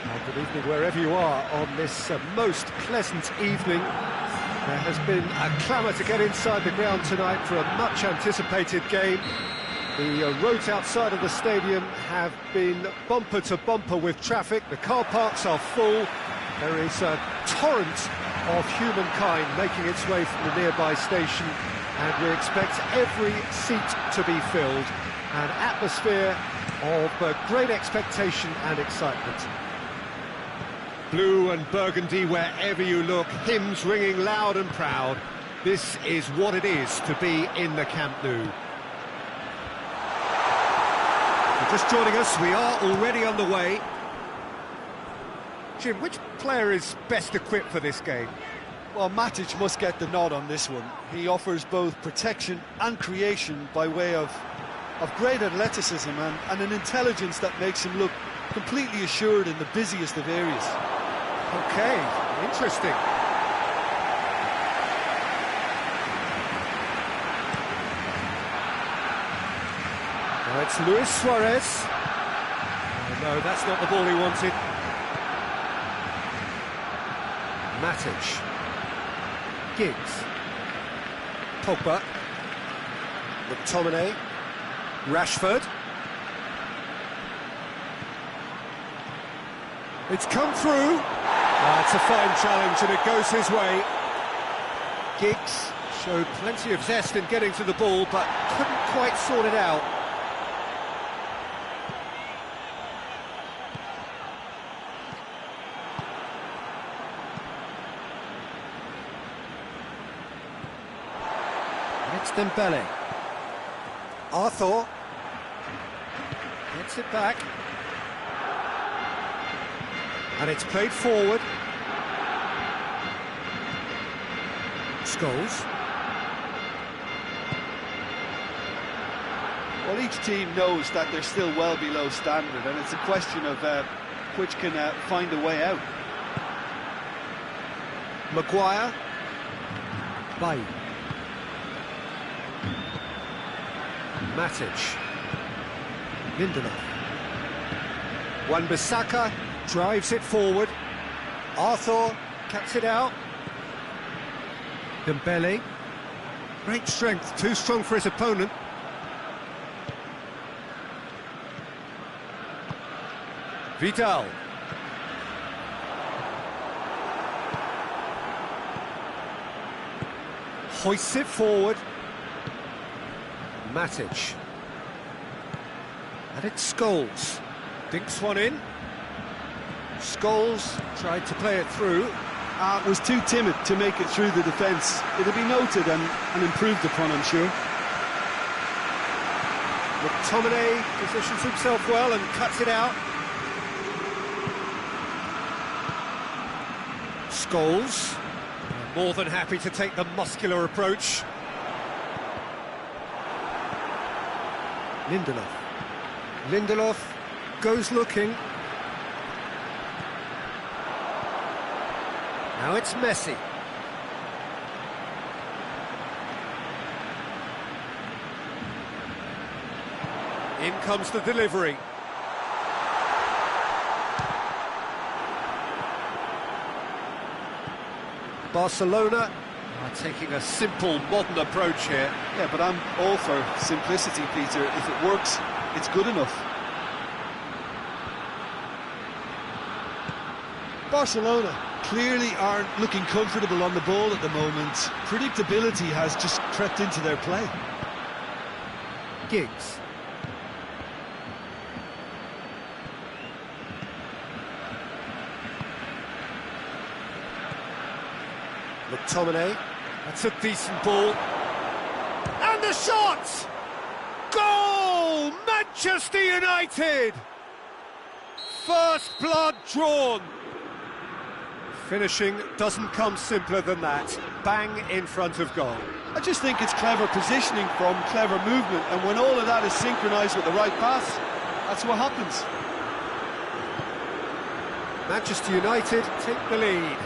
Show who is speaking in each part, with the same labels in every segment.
Speaker 1: Good evening wherever you are on this most pleasant evening. There has been a clamour to get inside the ground tonight for a much anticipated game. The roads outside of the stadium have been bumper to bumper with traffic. The car parks are full. There is a torrent of humankind making its way from the nearby station, and we expect every seat to be filled. An atmosphere of great expectation and excitement. Blue and burgundy wherever you look, hymns ringing loud and proud. This is what it is to be in the Camp Nou. Just joining us, we are already on the way. Jim, which player is best equipped for this game?
Speaker 2: Well, Matic must get the nod on this one. He offers both protection and creation by way of great athleticism and an intelligence that makes him look completely assured in the busiest of areas.
Speaker 1: Okay, interesting. Now it's Luis Suarez. Oh, no, that's not the ball he wanted. Matic. Giggs. Pogba. McTominay. Rashford. It's come through. It's a fine challenge and it goes his way. Giggs showed plenty of zest in getting to the ball, but couldn't quite sort it out. It's Dembele. Arthur gets it back. And it's played forward. Scholes.
Speaker 2: Well, each team knows that they're still well below standard, and it's a question of which can find a way out.
Speaker 1: Maguire. Bay. Matic. Lindelof. Wan-Bissaka drives it forward. Arthur cuts it out. Dembele. Great strength, too strong for his opponent. Vidal. Hoists it forward. Matic. And it's Scholes. Dinks one in. Scholes tried to play it through.
Speaker 2: Was too timid to make it through the defence. It'll be noted and improved upon, I'm sure.
Speaker 1: McTominay positions himself well and cuts it out. Scholes, more than happy to take the muscular approach. Lindelof. Lindelof goes looking. Now it's Messi. In comes the delivery. Barcelona are taking a simple, modern approach here.
Speaker 2: Yeah, but I'm all for simplicity, Peter. If it works, it's good enough. Barcelona clearly aren't looking comfortable on the ball at the moment. Predictability has just crept into their play.
Speaker 1: Giggs. McTominay. That's a decent ball. And the shot! Goal! Manchester United! First blood drawn. Finishing doesn't come simpler than that. Bang in front of goal.
Speaker 2: I just think it's clever positioning from clever movement, and when all of that is synchronised with the right pass, that's what happens.
Speaker 1: Manchester United take the lead.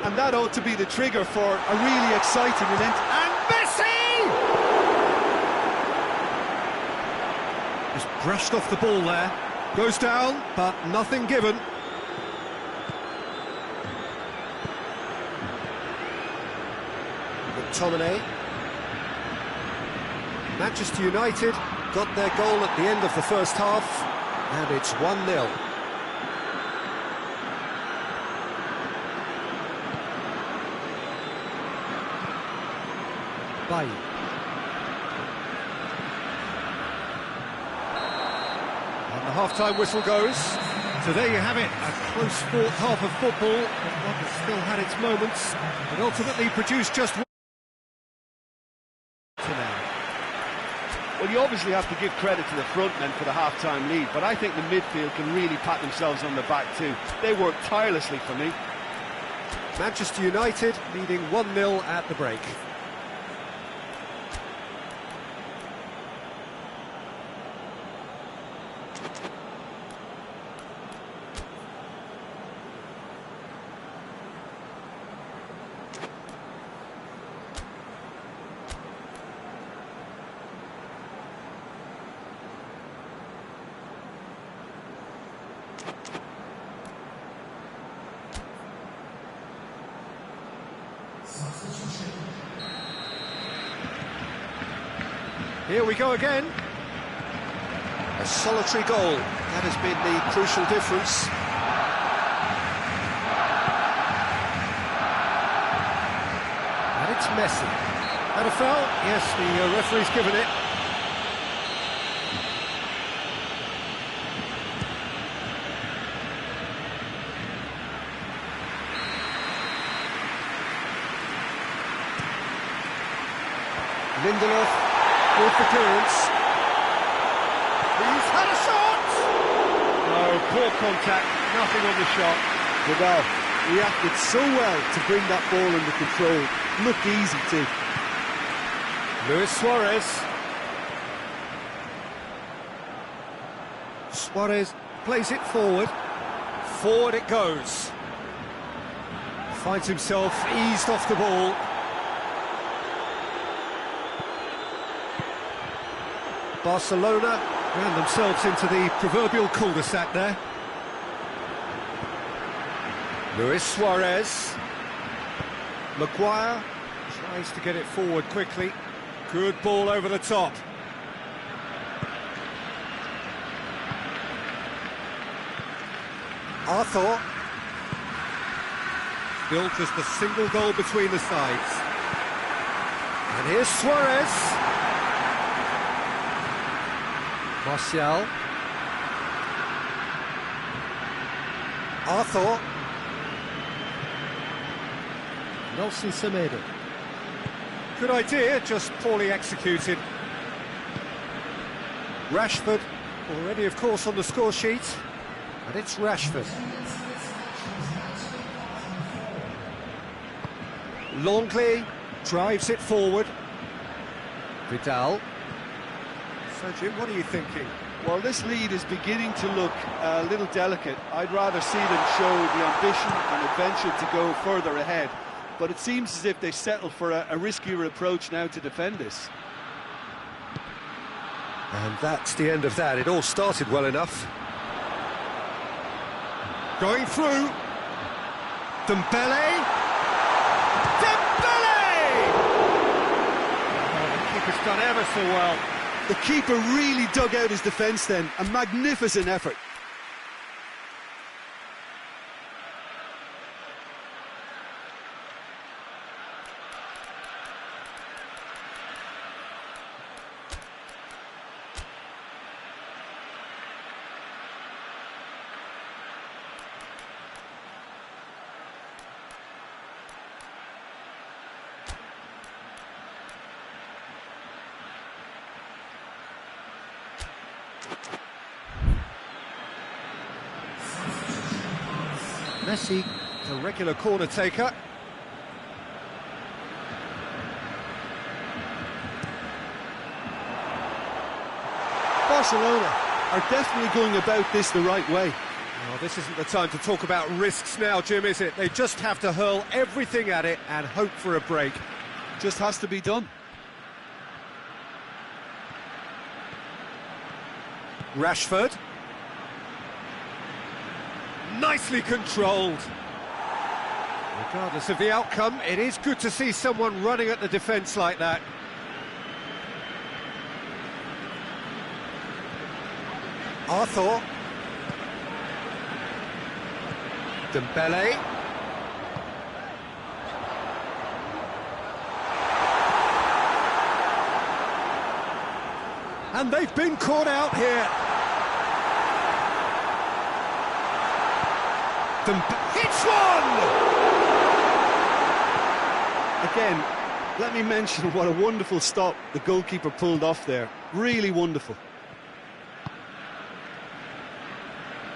Speaker 2: And that ought to be the trigger for a really exciting event.
Speaker 1: And Messi! Just brushed off the ball there. Goes down, but nothing given. McTominay. Manchester United got their goal at the end of the first half, and it's 1-0. Bailly. And the half-time whistle goes. So there you have it, a close-fought half of football, but one that still had its moments, but ultimately produced just one.
Speaker 2: Well, you obviously have to give credit to the front men for the half-time lead, but I think the midfield can really pat themselves on the back too. They worked tirelessly for me.
Speaker 1: Manchester United leading 1-0 at the break. Here we go again. A solitary goal. That has been the crucial difference. And it's Messi. Had a foul? Yes, the referee's given it. Lindelof. With the clearance. He's had a shot!
Speaker 2: No, poor contact, nothing on the shot.
Speaker 3: Vidal reacted so well to bring that ball under control. Looked easy too.
Speaker 1: Luis Suarez. Suarez plays it forward. Forward it goes. Finds himself eased off the ball. Barcelona ran themselves into the proverbial cul-de-sac there. Luis Suarez. Maguire tries to get it forward quickly. Good ball over the top. Arthur. Built as the single goal between the sides. And here's Suarez. Martial. Arthur. Nelson Semedo. Good idea, just poorly executed. Rashford, already of course on the score sheet, and it's Rashford. Longley drives it forward. Vidal. So Jim, what are you thinking?
Speaker 2: Well, this lead is beginning to look a little delicate. I'd rather see them show the ambition and adventure to go further ahead. But it seems as if they settle for a riskier approach now to defend this.
Speaker 1: And that's the end of that. It all started well enough. Going through. Dembele. Dembele! Oh, the keeper's done ever so well.
Speaker 3: The keeper really dug out his defence then. A magnificent effort.
Speaker 1: Messi, the regular corner taker.
Speaker 3: Barcelona are definitely going about this the right way.
Speaker 1: Well, this isn't the time to talk about risks now, Jim, is it? They just have to hurl everything at it and hope for a break.
Speaker 3: Just has to be done.
Speaker 1: Rashford. Nicely controlled. Regardless of the outcome, it is good to see someone running at the defence like that. Arthur. Dembele. And they've been caught out here. Hits one!
Speaker 3: Again, let me mention what a wonderful stop the goalkeeper pulled off there. Really wonderful.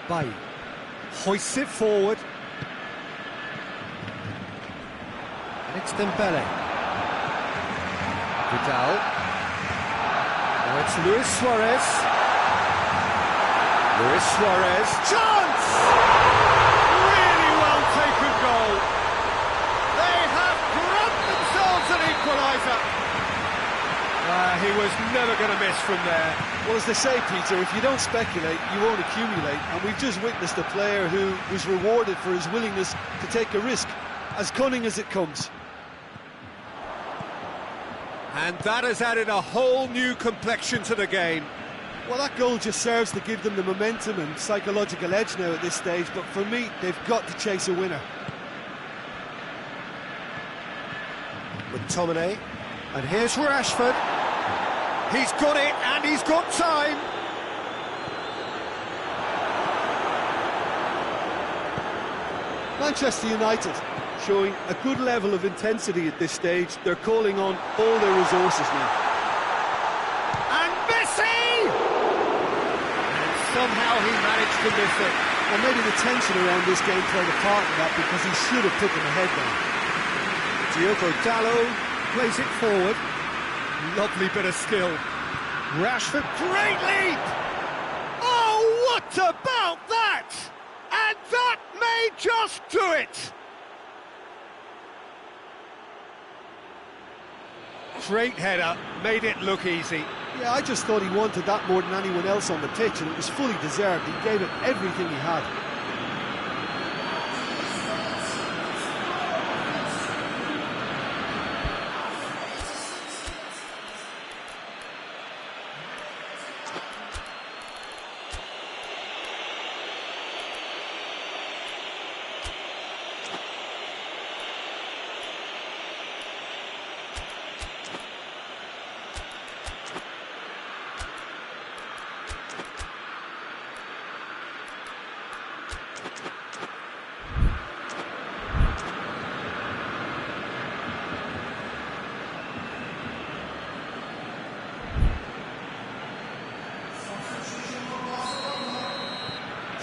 Speaker 1: Bay hoists it forward. And it's Dembele. Vidal. Now it's Luis Suarez. Luis Suarez. Chance! Really well taken goal. They have grabbed themselves an equaliser. He was never going to miss from there.
Speaker 3: Well, as they say, Peter, if you don't speculate, you won't accumulate. And we've just witnessed a player who was rewarded for his willingness to take a risk, as cunning as it comes.
Speaker 1: And that has added a whole new complexion to the game.
Speaker 3: Well, that goal just serves to give them the momentum and psychological edge now at this stage, but for me, they've got to chase a winner.
Speaker 1: McTominay, and here's Rashford. He's got it, and he's got time.
Speaker 3: Manchester United showing a good level of intensity at this stage. They're calling on all their resources now.
Speaker 1: And Messi! And somehow he managed to miss it.
Speaker 3: Well, maybe the tension around this game played a part in that, because he should have put them ahead there.
Speaker 1: Diogo Dalot plays it forward. Lovely bit of skill. Rashford, great leap! Oh, what about that? And that may just do it! Great header, made it look easy.
Speaker 3: Yeah, I just thought he wanted that more than anyone else on the pitch, and it was fully deserved. He gave it everything he had.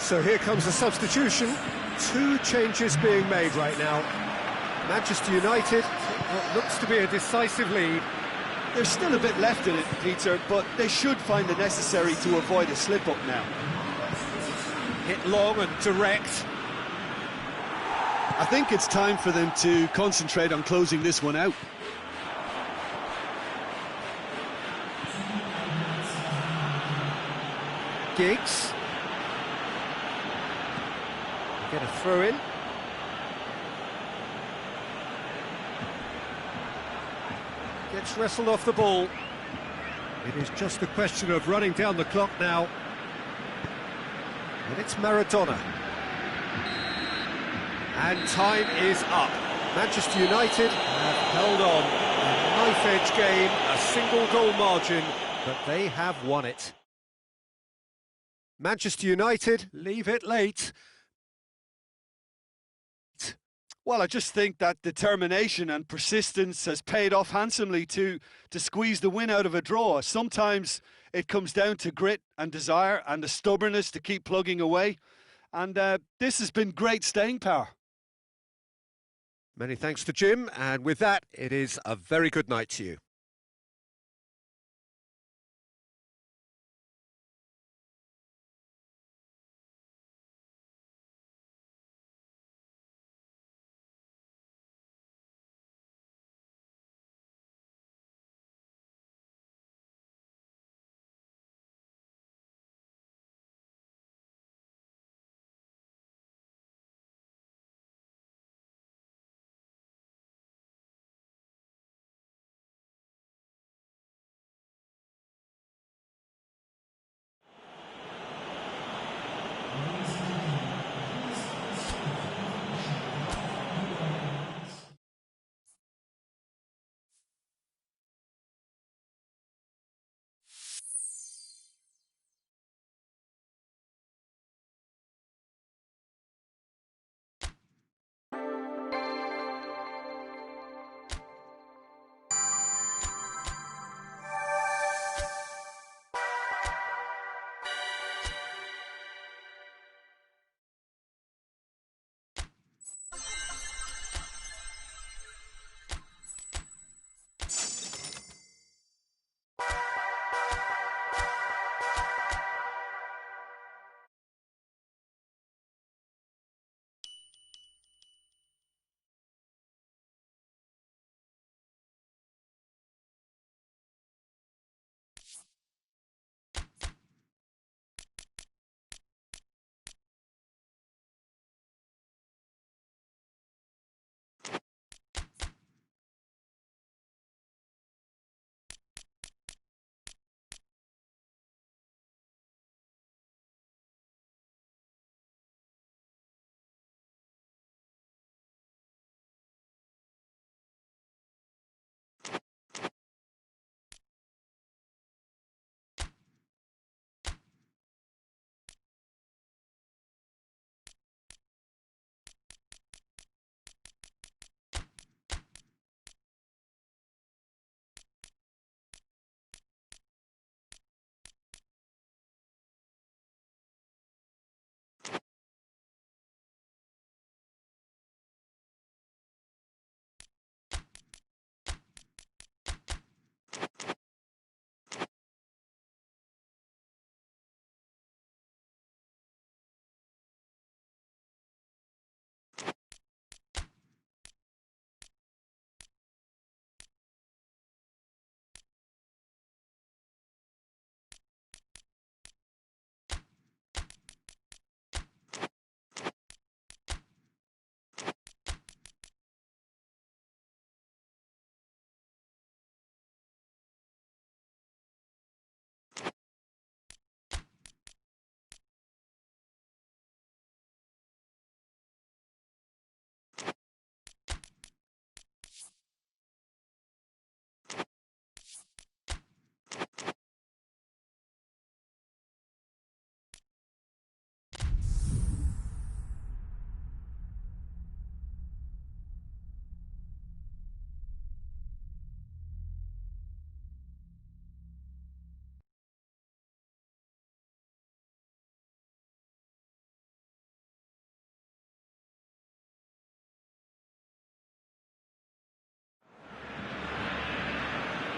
Speaker 1: So here comes the substitution. 2 changes being made right now. Manchester United, what looks to be a decisive lead.
Speaker 3: There's still a bit left in it, Peter, but they should find the necessary to avoid a slip-up now.
Speaker 1: Hit long and direct.
Speaker 3: I think it's time for them to concentrate on closing this one out.
Speaker 1: Giggs. Get a throw in. Gets wrestled off the ball. It is just a question of running down the clock now. And it's Maradona. And time is up. Manchester United have held on. A knife-edge game, a single goal margin, but they have won it. Manchester United leave it late.
Speaker 3: Well, I just think that determination and persistence has paid off handsomely to squeeze the win out of a draw. Sometimes it comes down to grit and desire and the stubbornness to keep plugging away. And this has been great staying power.
Speaker 1: Many thanks to Jim, and with that, it is a very good night to you.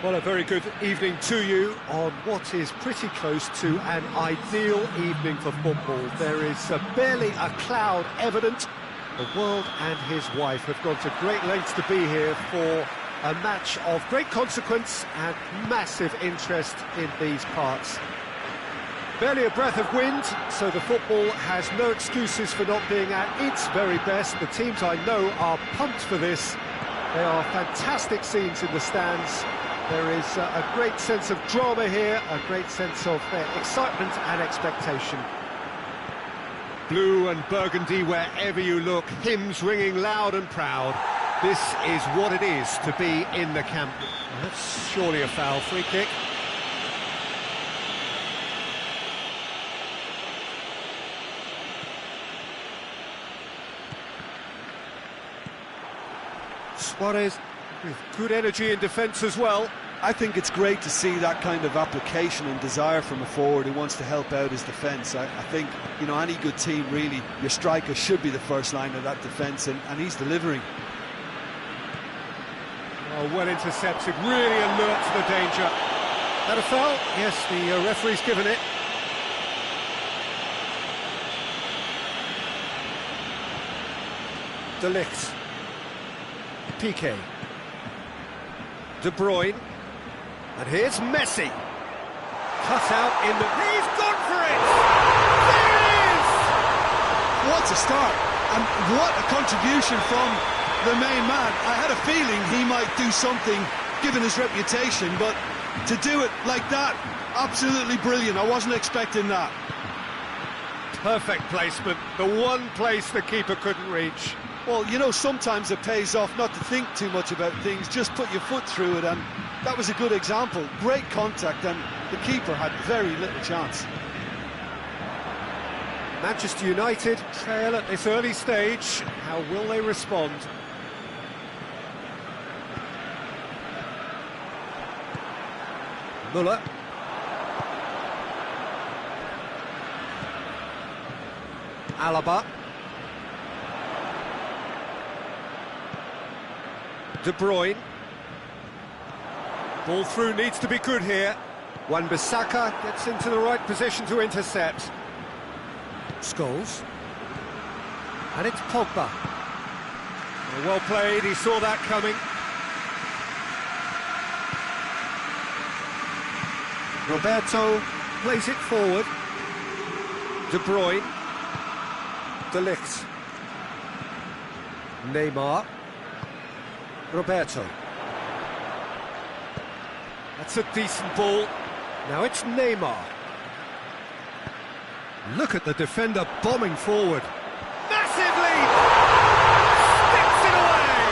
Speaker 1: Well, a very good evening to you on what is pretty close to an ideal evening for football. There is barely a cloud evident. The world and his wife have gone to great lengths to be here for a match of great consequence and massive interest in these parts. Barely a breath of wind, so the football has no excuses for not being at its very best. The teams I know are pumped for this. There are fantastic scenes in the stands. There is a great sense of drama here, a great sense of excitement and expectation. Blue and burgundy wherever you look, hymns ringing loud and proud. This is what it is to be in the camp. That's surely a foul. Free kick. Suarez with good energy in defence as well.
Speaker 3: I think it's great to see that kind of application and desire from a forward who wants to help out his defence. I think, you know, any good team, really, your striker should be the first line of that defence, and he's delivering.
Speaker 1: Oh, well intercepted, really alert to the danger. That a foul? Yes, the referee's given it. De Ligt. Piqué. De Bruyne. And here's Messi. Cut out in the... He's gone for it! There it is!
Speaker 3: What a start, and what a contribution from the main man. I had a feeling he might do something, given his reputation, but to do it like that, absolutely brilliant. I wasn't expecting that.
Speaker 1: Perfect placement, the one place the keeper couldn't reach.
Speaker 3: Well, you know, sometimes it pays off not to think too much about things, just put your foot through it, and that was a good example. Great contact, and the keeper had very little chance.
Speaker 1: Manchester United trail at this early stage. How will they respond? Müller. Alaba. De Bruyne. Ball through needs to be good here. Wan-Bissaka gets into the right position to intercept. Scholes. And it's Pogba. Well played, he saw that coming. Roberto plays it forward. De Bruyne. De Ligt. Neymar. Roberto. That's a decent ball. Now it's Neymar. Look at the defender bombing forward. Massive lead! Sticks it away!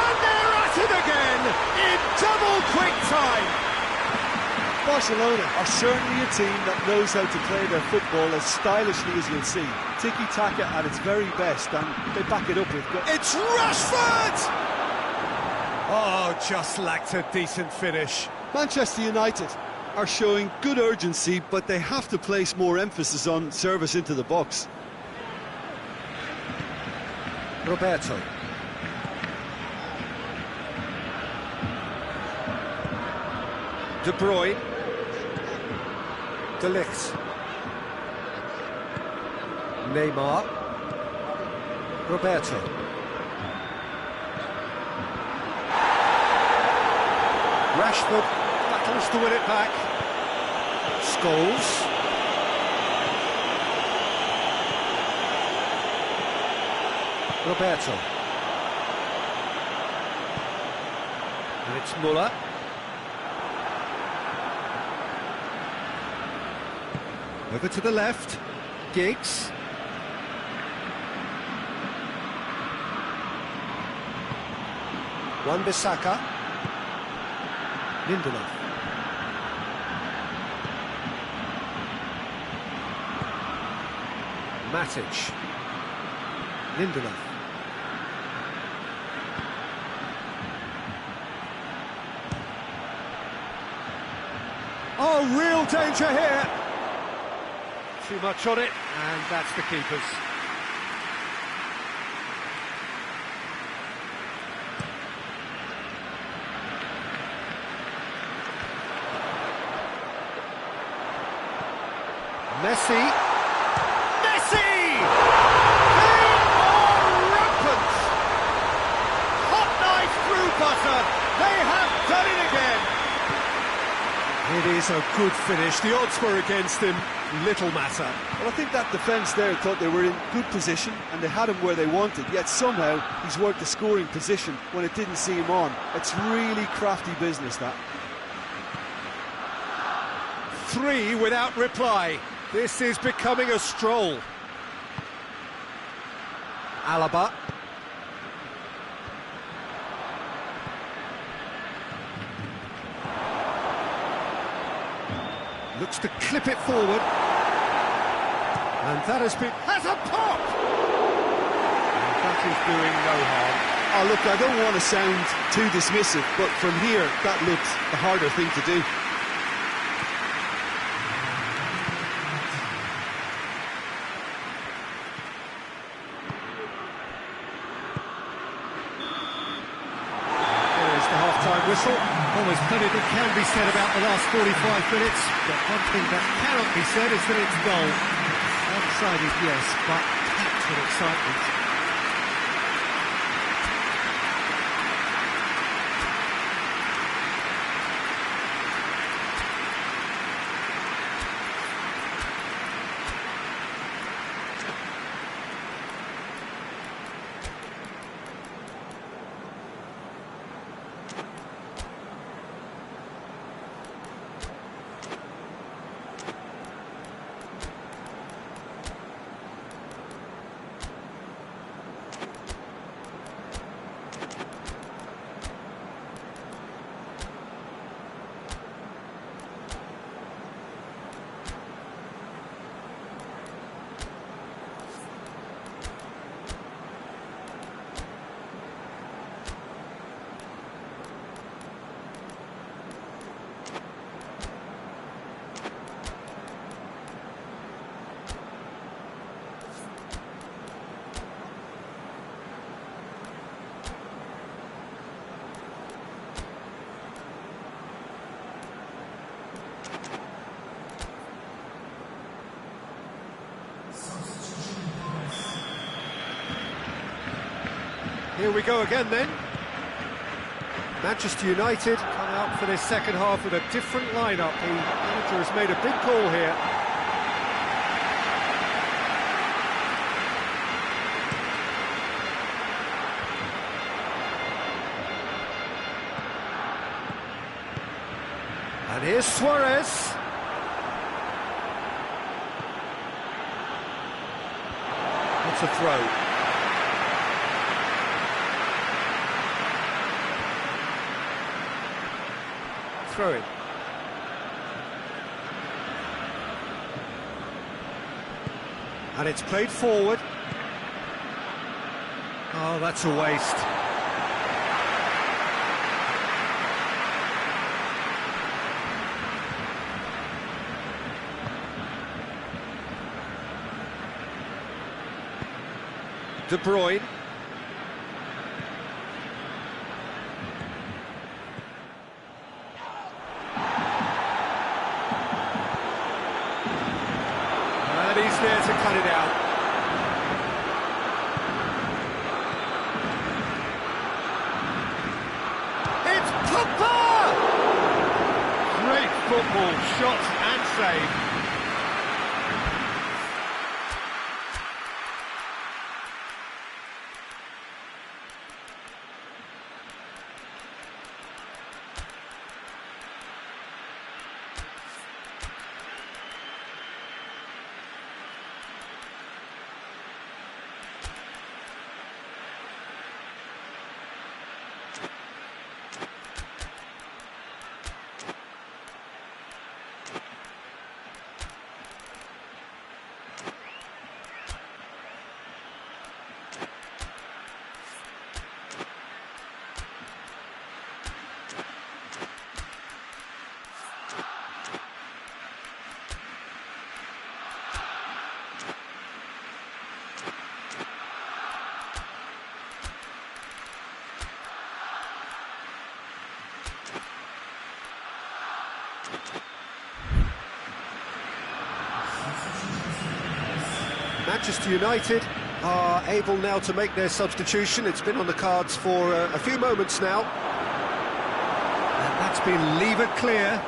Speaker 1: And they're at it again in double quick time.
Speaker 3: Barcelona are certainly a team that knows how to play their football as stylishly as you'll see. Tiki-taka at its very best, and they back it up with...
Speaker 1: It's Rashford! Oh, just lacked a decent finish.
Speaker 3: Manchester United are showing good urgency, but they have to place more emphasis on service into the box.
Speaker 1: Roberto. De Bruyne. De Ligt. Neymar. Roberto. Rashford battles to win it back. Scholes. Roberto. And it's Müller. Over to the left. Giggs. Wan-Bissaka. Lindelof. Matic. Lindelof. Oh, real danger here. Too much on it, and that's the keeper's. Messi! Messi! They are rampant! Hot knife through butter, they have done it again! It is a good finish, the odds were against him, little matter.
Speaker 3: Well, I think that defence there thought they were in good position and they had him where they wanted, yet somehow he's worked the scoring position when it didn't see him on. It's really crafty business, that.
Speaker 1: 3 without reply. This is becoming a stroll. Alaba. Looks to clip it forward. And that has a pop! And that is doing no harm.
Speaker 3: Oh, look, I don't want to sound too dismissive, but from here, that looked the harder thing to do.
Speaker 1: There is the half-time whistle. Well, there's plenty that can be said about the last 45 minutes, but one thing that cannot be said is that it's dull. One-sided, yes, but packed with excitement. Here we go again then. Manchester United come out for this second half with a different lineup. The manager has made a big call here. And here's Suarez. That's a throw. Throw it. And it's played forward. Oh, that's a waste. De Bruyne. And he's there to cut it out. It's Pogba! Great football, shot and save. Manchester United are able now to make their substitution. It's been on the cards for a few moments now. And that's been levered clear.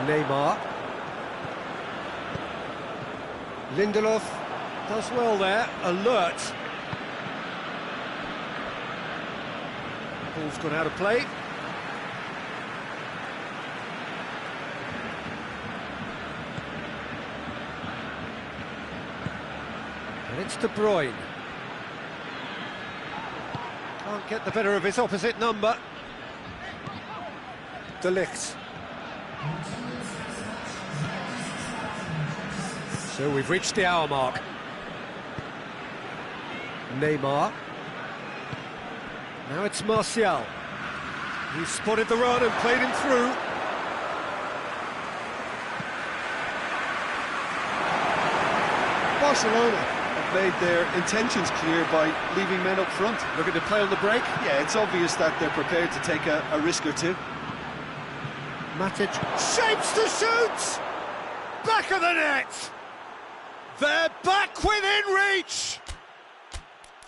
Speaker 1: Neymar. Lindelof does well there, alert. Ball's gone out of play. And it's De Bruyne. Can't get the better of his opposite number. De Ligt. So we've reached the hour mark. Neymar. Now it's Martial. He's spotted the run and played him through.
Speaker 3: Barcelona have made their intentions clear by leaving men up front.
Speaker 1: Looking to play on the break.
Speaker 3: Yeah, it's obvious that they're prepared to take a risk or two.
Speaker 1: Matic shapes to shoot! Back of the net! They're back within reach!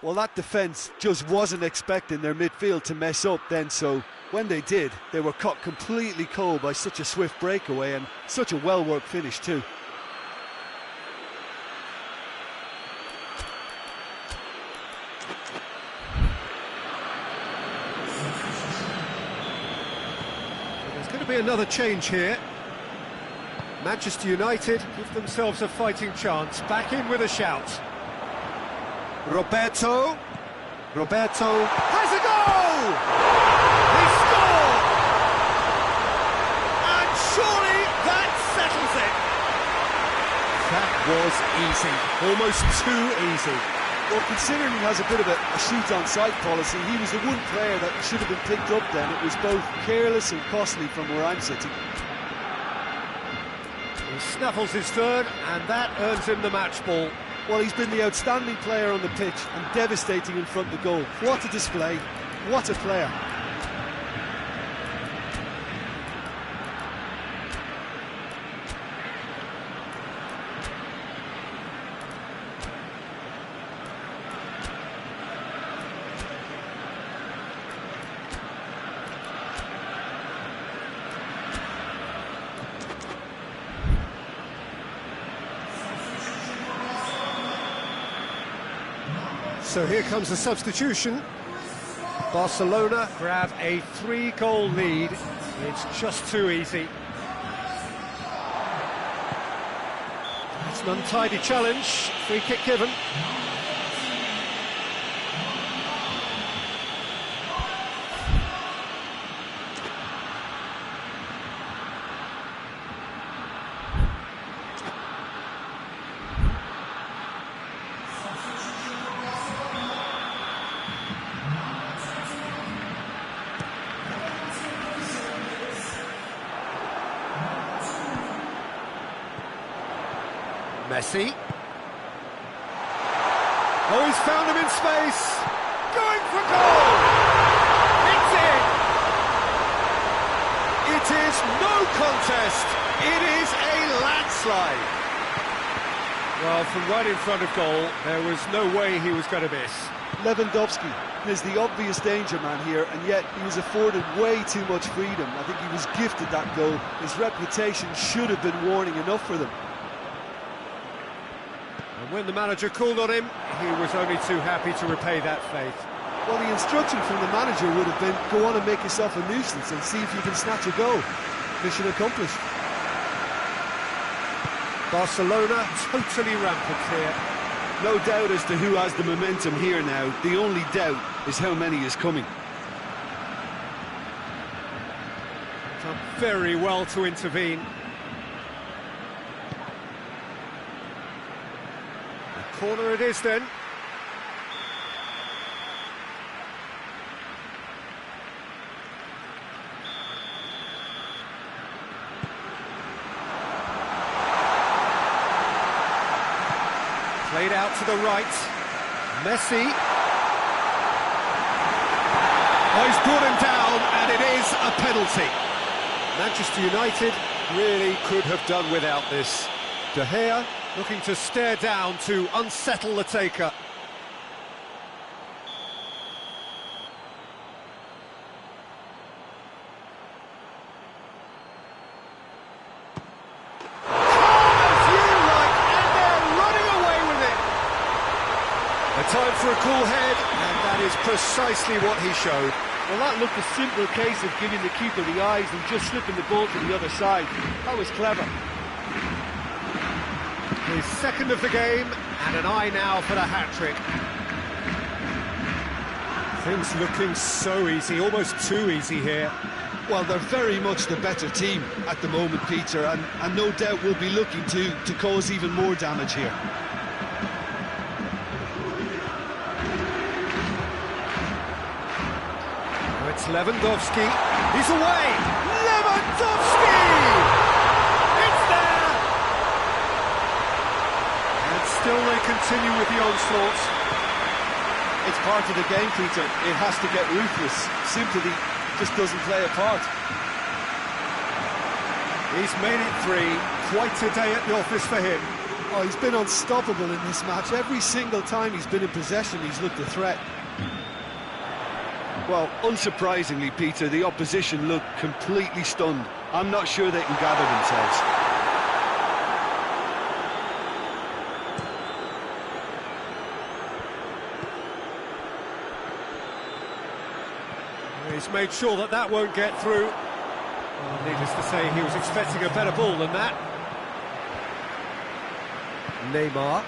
Speaker 3: Well, that defence just wasn't expecting their midfield to mess up then, so when they did, they were caught completely cold by such a swift breakaway and such a well-worked finish too.
Speaker 1: There's going to be another change here. Manchester United give themselves a fighting chance. Back in with a shout. Roberto has a goal! He scored! And surely that settles it. That was easy, almost too easy.
Speaker 3: Well, considering he has a bit of a shoot-on-sight policy, he was the one player that should have been picked up then. It was both careless and costly from where I'm sitting.
Speaker 1: He snaffles his third, and that earns him the match ball.
Speaker 3: Well, he's been the outstanding player on the pitch and devastating in front of the goal. What a display, what a player.
Speaker 1: So here comes the substitution. Barcelona grab a 3-goal lead. It's just too easy. It's an untidy challenge. Free kick given. Messi. Oh, he's found him in space. Going for goal. It's in. It is no contest. It is a landslide. Well, from right in front of goal, there was no way he was going to miss.
Speaker 3: Lewandowski is the obvious danger man here, and yet he was afforded way too much freedom. I think he was gifted that goal. His reputation should have been warning enough for them.
Speaker 1: And when the manager called on him, he was only too happy to repay that faith.
Speaker 3: Well, the instruction from the manager would have been, go on and make yourself a nuisance and see if you can snatch a goal. Mission accomplished.
Speaker 1: Barcelona totally rampant here.
Speaker 3: No doubt as to who has the momentum here now. The only doubt is how many is coming.
Speaker 1: Done very well to intervene. Corner it is then. Played out to the right. Messi. Oh, he's brought him down, and it is a penalty. Manchester United really could have done without this. De Gea looking to stare down to unsettle the taker. Time for a cool head, and that is precisely what he showed.
Speaker 3: Well, that looked a simple case of giving the keeper the eyes and just slipping the ball to the other side. That was clever.
Speaker 1: His second of the game, and an eye now for the hat-trick. Things looking so easy, almost too easy here.
Speaker 2: Well, they're very much the better team at the moment, Peter, and no doubt will be looking to cause even more damage here.
Speaker 1: It's Lewandowski. He's away! Lewandowski! It's there! And still they continue with the onslaughts.
Speaker 2: It's part of the game, Peter. It has to get ruthless. Sympathy just doesn't play a part.
Speaker 1: He's made it 3. Quite a day at the office for him.
Speaker 2: Oh, he's been unstoppable in this match. Every single time he's been in possession, he's looked a threat. Well, unsurprisingly, Peter, the opposition look completely stunned. I'm not sure they can gather themselves.
Speaker 1: He's made sure that that won't get through. Well, needless to say, he was expecting a better ball than that. Neymar.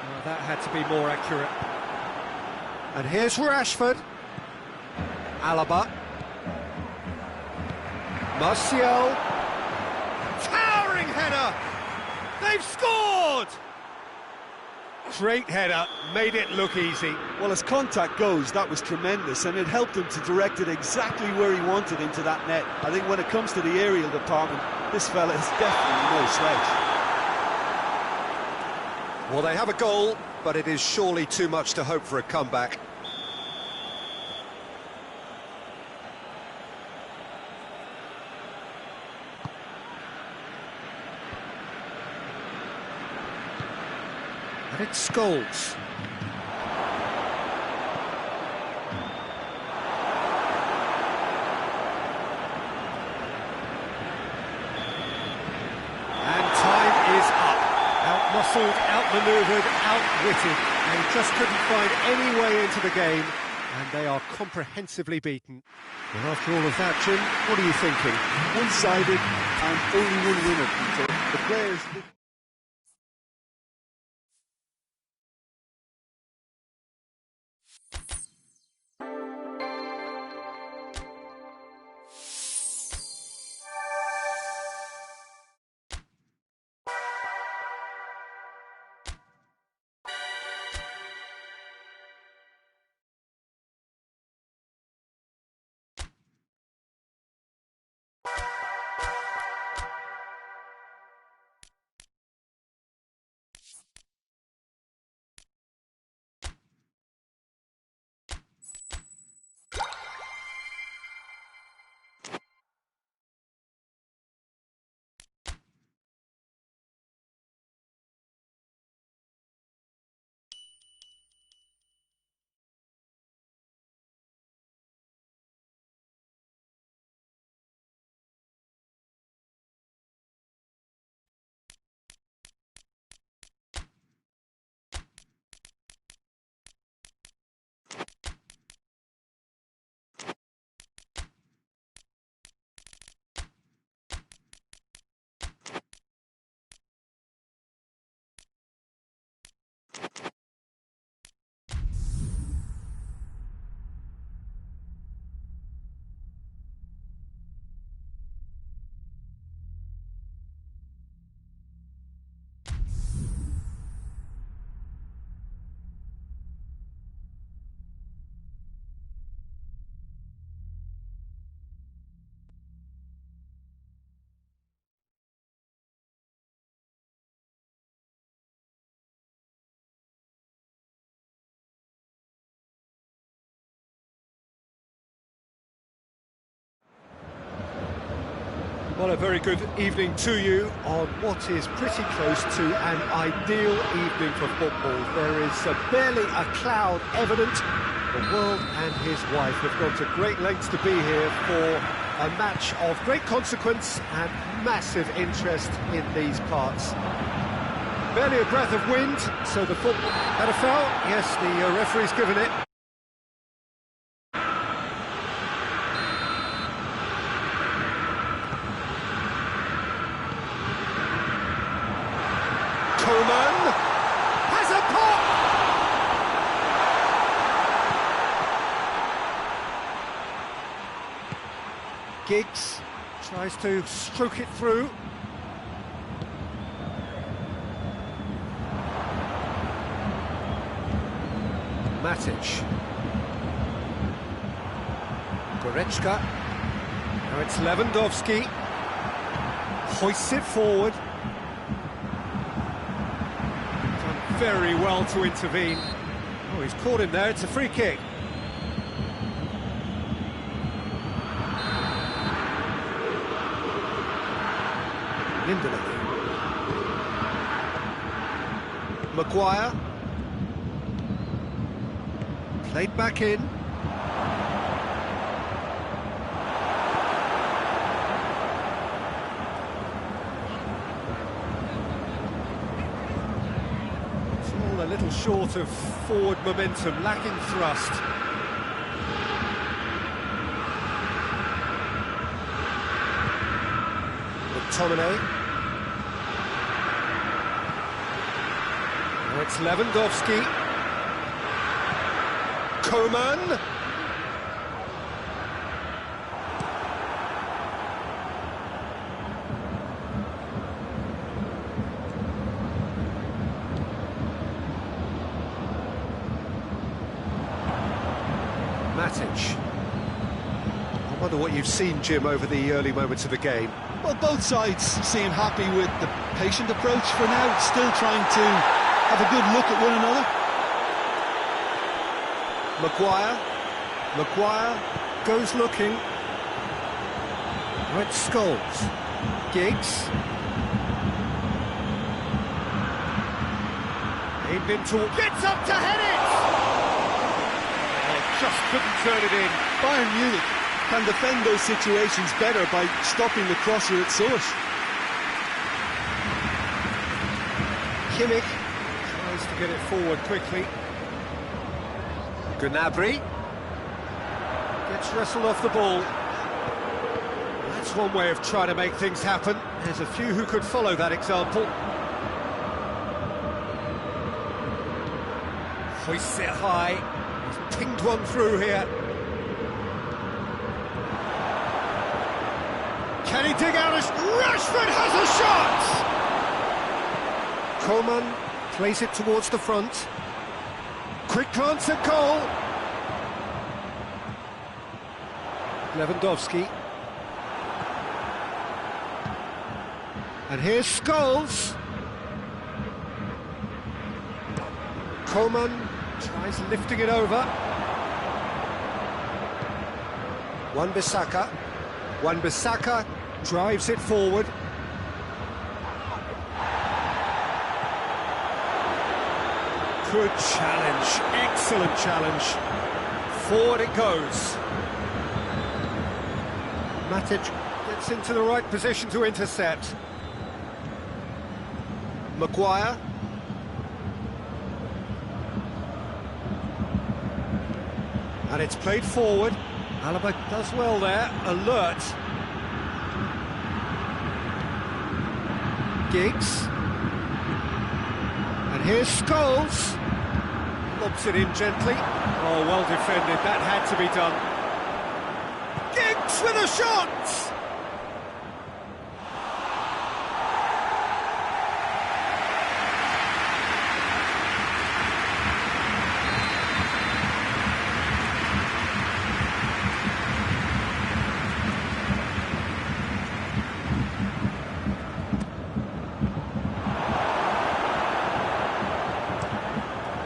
Speaker 1: Well, that had to be more accurate. And here's Rashford. Alaba. Martial. Towering header! They've scored! Great header, made it look easy.
Speaker 2: Well, as contact goes, that was tremendous, and it helped him to direct it exactly where he wanted into that net. I think when it comes to the aerial department, this fella is definitely no slouch.
Speaker 1: Well, they have a goal, but it is surely too much to hope for a comeback. And it's Scholes. And time is up. Out-muscled, out-manoeuvred, outwitted. They just couldn't find any way into the game, and they are comprehensively beaten. Well, after all of that, Jim, what are you thinking?
Speaker 2: One-sided and only one winner, Peter. The players...
Speaker 1: Well, a very good evening to you on what is pretty close to an ideal evening for football. There is barely a cloud evident. The world and his wife have gone to great lengths to be here for a match of great consequence and massive interest in these parts. Barely a breath of wind, so the football had a foul. Yes, the referee's given it. Coman has a pop! Giggs tries to stroke it through. Matic. Goretzka. Now it's Lewandowski. Hoists it forward. Very well to intervene. Oh, he's caught him there, it's a free kick. Lindelof. Maguire. Played back in. A little short of forward momentum, lacking thrust. McTominay. Now it's Lewandowski. Coman. Matic. I wonder what you've seen, Jim, over the early moments of the game.
Speaker 2: Well, both sides seem happy with the patient approach for now, still trying to have a good look at one another.
Speaker 1: Maguire goes looking. Right, Scholes. Giggs. Aimed into... Gets up to head it! Just couldn't turn it in.
Speaker 2: Bayern Munich can defend those situations better by stopping the crosser at source.
Speaker 1: Kimmich tries to get it forward quickly. Gnabry gets wrestled off the ball. That's one way of trying to make things happen. There's a few who could follow that example. Hoists it high. He's pinged one through here. Can he dig out? Rashford has a shot! Coman plays it towards the front. Quick glance at goal. Lewandowski. And here's Scholes. Coman tries lifting it over. Wan-Bissaka drives it forward. Good challenge, excellent challenge. Forward it goes. Matic gets into the right position to intercept. Maguire. And it's played forward. Alaba does well there, alert. Giggs. And here's Scholes. Lobs it in gently. Oh, well defended, that had to be done. Giggs with a shot!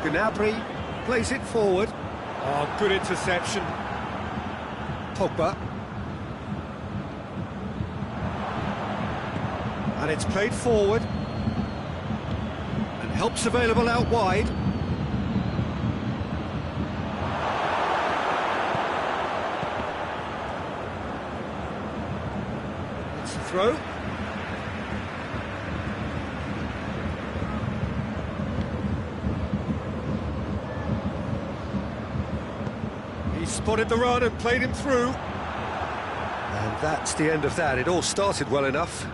Speaker 1: Gnabry plays it forward. Oh, good interception. Pogba. And it's played forward. And help's available out wide. It's the throw. He spotted the run and played him through. And that's the end of that. It all started well enough.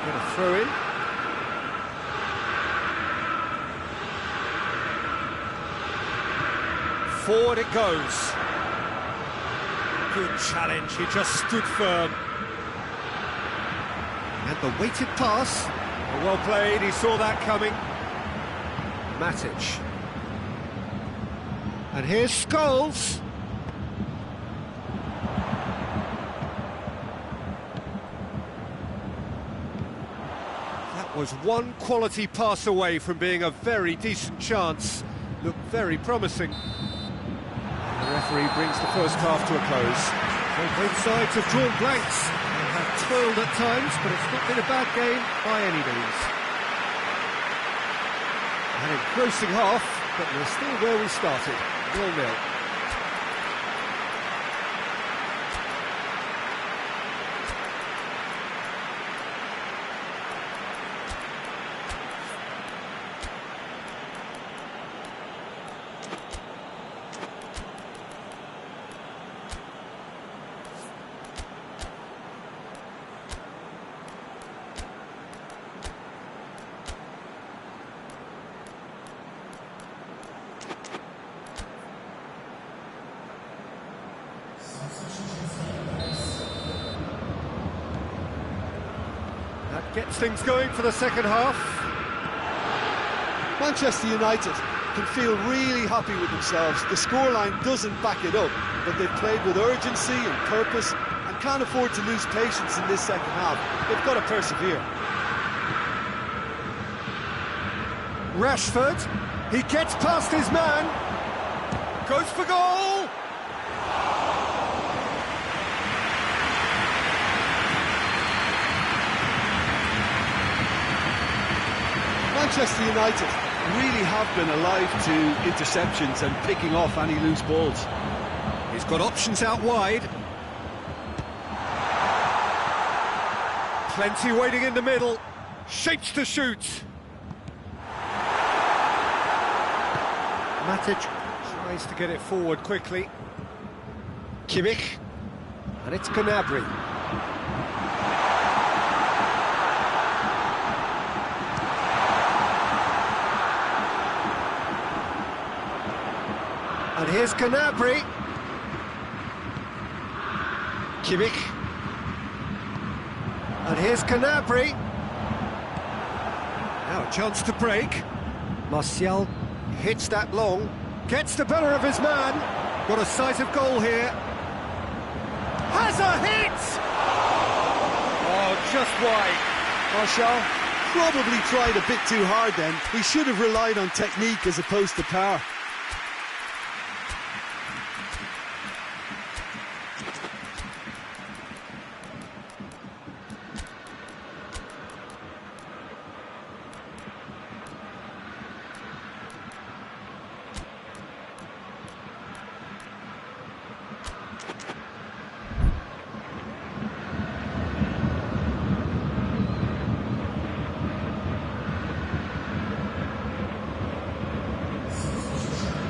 Speaker 1: Get a throw in. Forward it goes. Good challenge, he just stood firm. And the weighted pass. Well played, he saw that coming. Matic. And here's Scholes. That was one quality pass away from being a very decent chance. Looked very promising. The referee brings the first half to a close. So both sides have drawn blanks and have toiled at times, but it's not been a bad game by any means. An engrossing half, but we're still where we started, 0-0. That gets things going for the second half.
Speaker 2: Manchester United can feel really happy with themselves. The scoreline doesn't back it up, but they've played with urgency and purpose and can't afford to lose patience in this second half. They've got to persevere.
Speaker 1: Rashford, he gets past his man, goes for goal!
Speaker 2: Manchester United really have been alive to interceptions and picking off any loose balls.
Speaker 1: He's got options out wide. Plenty waiting in the middle. Shapes to shoot. Matic tries to get it forward quickly. Kimmich. And it's Gnabry. And here's Gnabry. Kimmich. And here's Gnabry. Now a chance to break. Martial hits that long. Gets the better of his man. Got a sight of goal here. Has a hit! Oh, just wide.
Speaker 2: Martial probably tried a bit too hard then. He should have relied on technique as opposed to power.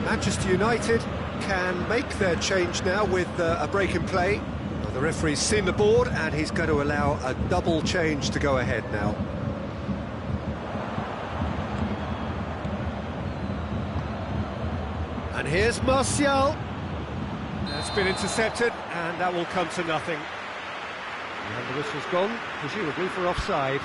Speaker 1: Manchester United can make their change now with a break in play. Well, the referee's seen the board and he's going to allow a double change to go ahead now. And here's Martial. That's been intercepted and that will come to nothing. And the whistle's gone, presumably for offside.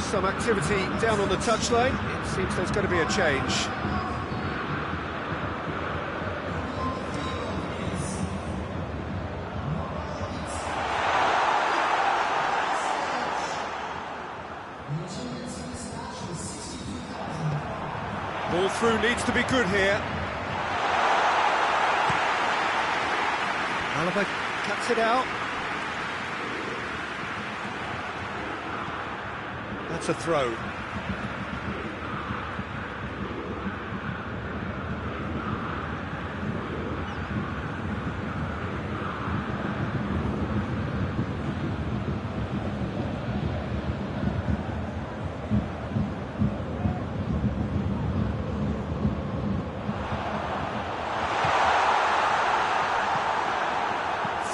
Speaker 1: some activity down on the touchline. It seems there's going to be a change. Ball through needs to be good here. Alaba cuts it out. That's a throw.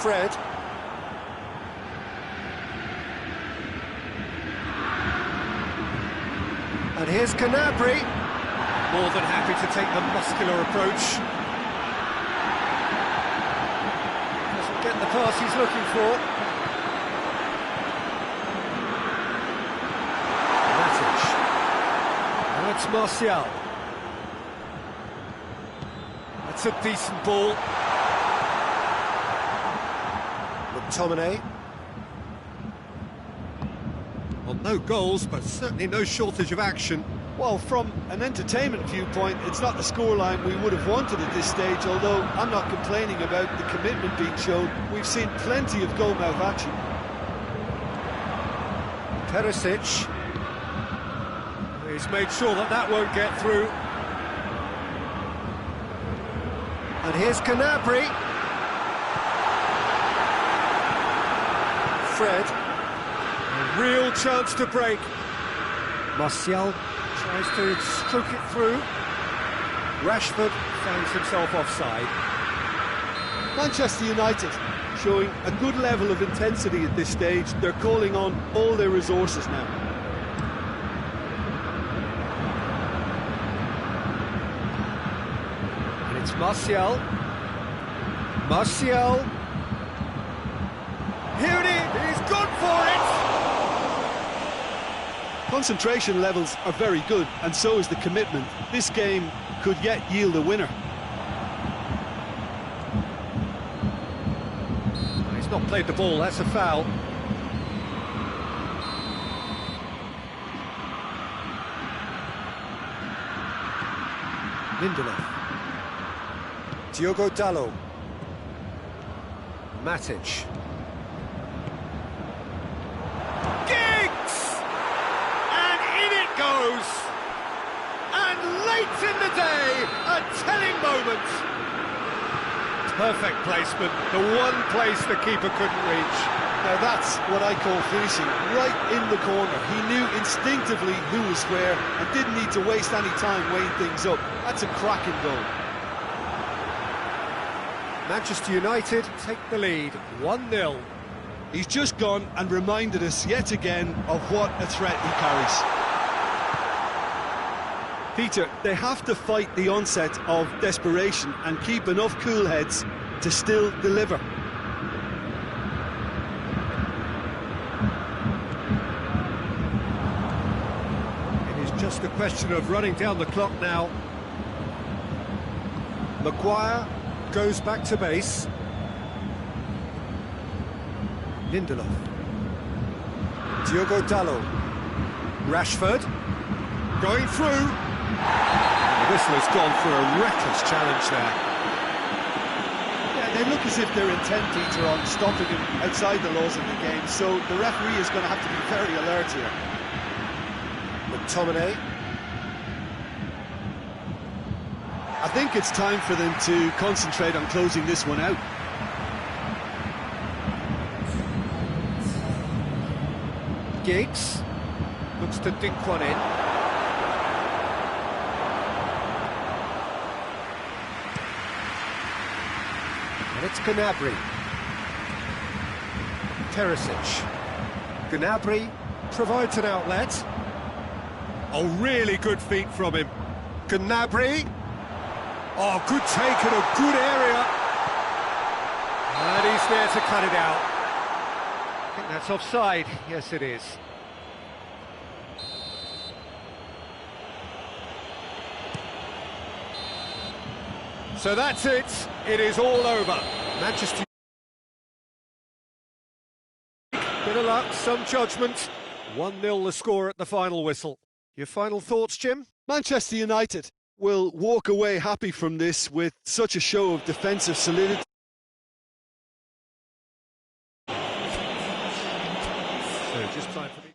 Speaker 1: Fred. And here's Canabry. More than happy to take the muscular approach. Doesn't get the pass he's looking for. Matic. Now it's Martial. That's a decent ball. McTominay. Well, no goals, but certainly no shortage of action.
Speaker 3: Well, from an entertainment viewpoint, it's not the scoreline we would have wanted at this stage, although I'm not complaining about the commitment being shown. We've seen plenty of goalmouth action.
Speaker 1: Perisic. He's made sure that that won't get through. And here's Canabry. Fred. A real chance to break. Martial tries to stroke it through. Rashford finds himself offside.
Speaker 3: Manchester United showing a good level of intensity at this stage. They're calling on all their resources now.
Speaker 1: And it's Martial. Martial. Here it is, he's gone for it!
Speaker 3: Concentration levels are very good, and so is the commitment. This game could yet yield a winner.
Speaker 1: He's not played the ball, that's a foul. Lindelof. Diogo Dalot. Matic. Goes, and late in the day, a telling moment. Perfect placement, the one place the keeper couldn't reach.
Speaker 3: Now that's what I call finishing, right in the corner. He knew instinctively who was where and didn't need to waste any time weighing things up. That's a cracking goal.
Speaker 1: Manchester United take the lead, 1-0.
Speaker 3: He's just gone and reminded us yet again of what a threat he carries. Peter, they have to fight the onset of desperation and keep enough cool heads to still deliver.
Speaker 1: It is just a question of running down the clock now. Maguire goes back to base. Lindelof. Diogo Dalot. Rashford. Going through. The whistle has gone for a reckless challenge there.
Speaker 3: Yeah, they look as if they're intent, Peter, on stopping him outside the laws of the game, so the referee is going to have to be very alert here.
Speaker 1: McTominay.
Speaker 3: I think it's time for them to concentrate on closing this one out.
Speaker 1: Giggs looks to dink one in. And it's Gnabry. Perisic. Gnabry provides an outlet. Oh, really good feet from him. Gnabry. Oh, good take in a good area. And he's there to cut it out. I think that's offside. Yes, it is. So that's it. It is all over. Manchester bit of luck, some judgment. 1-0 the score at the final whistle. Your final thoughts, Jim?
Speaker 3: Manchester United will walk away happy from this with such a show of defensive solidity.
Speaker 1: So just time for me.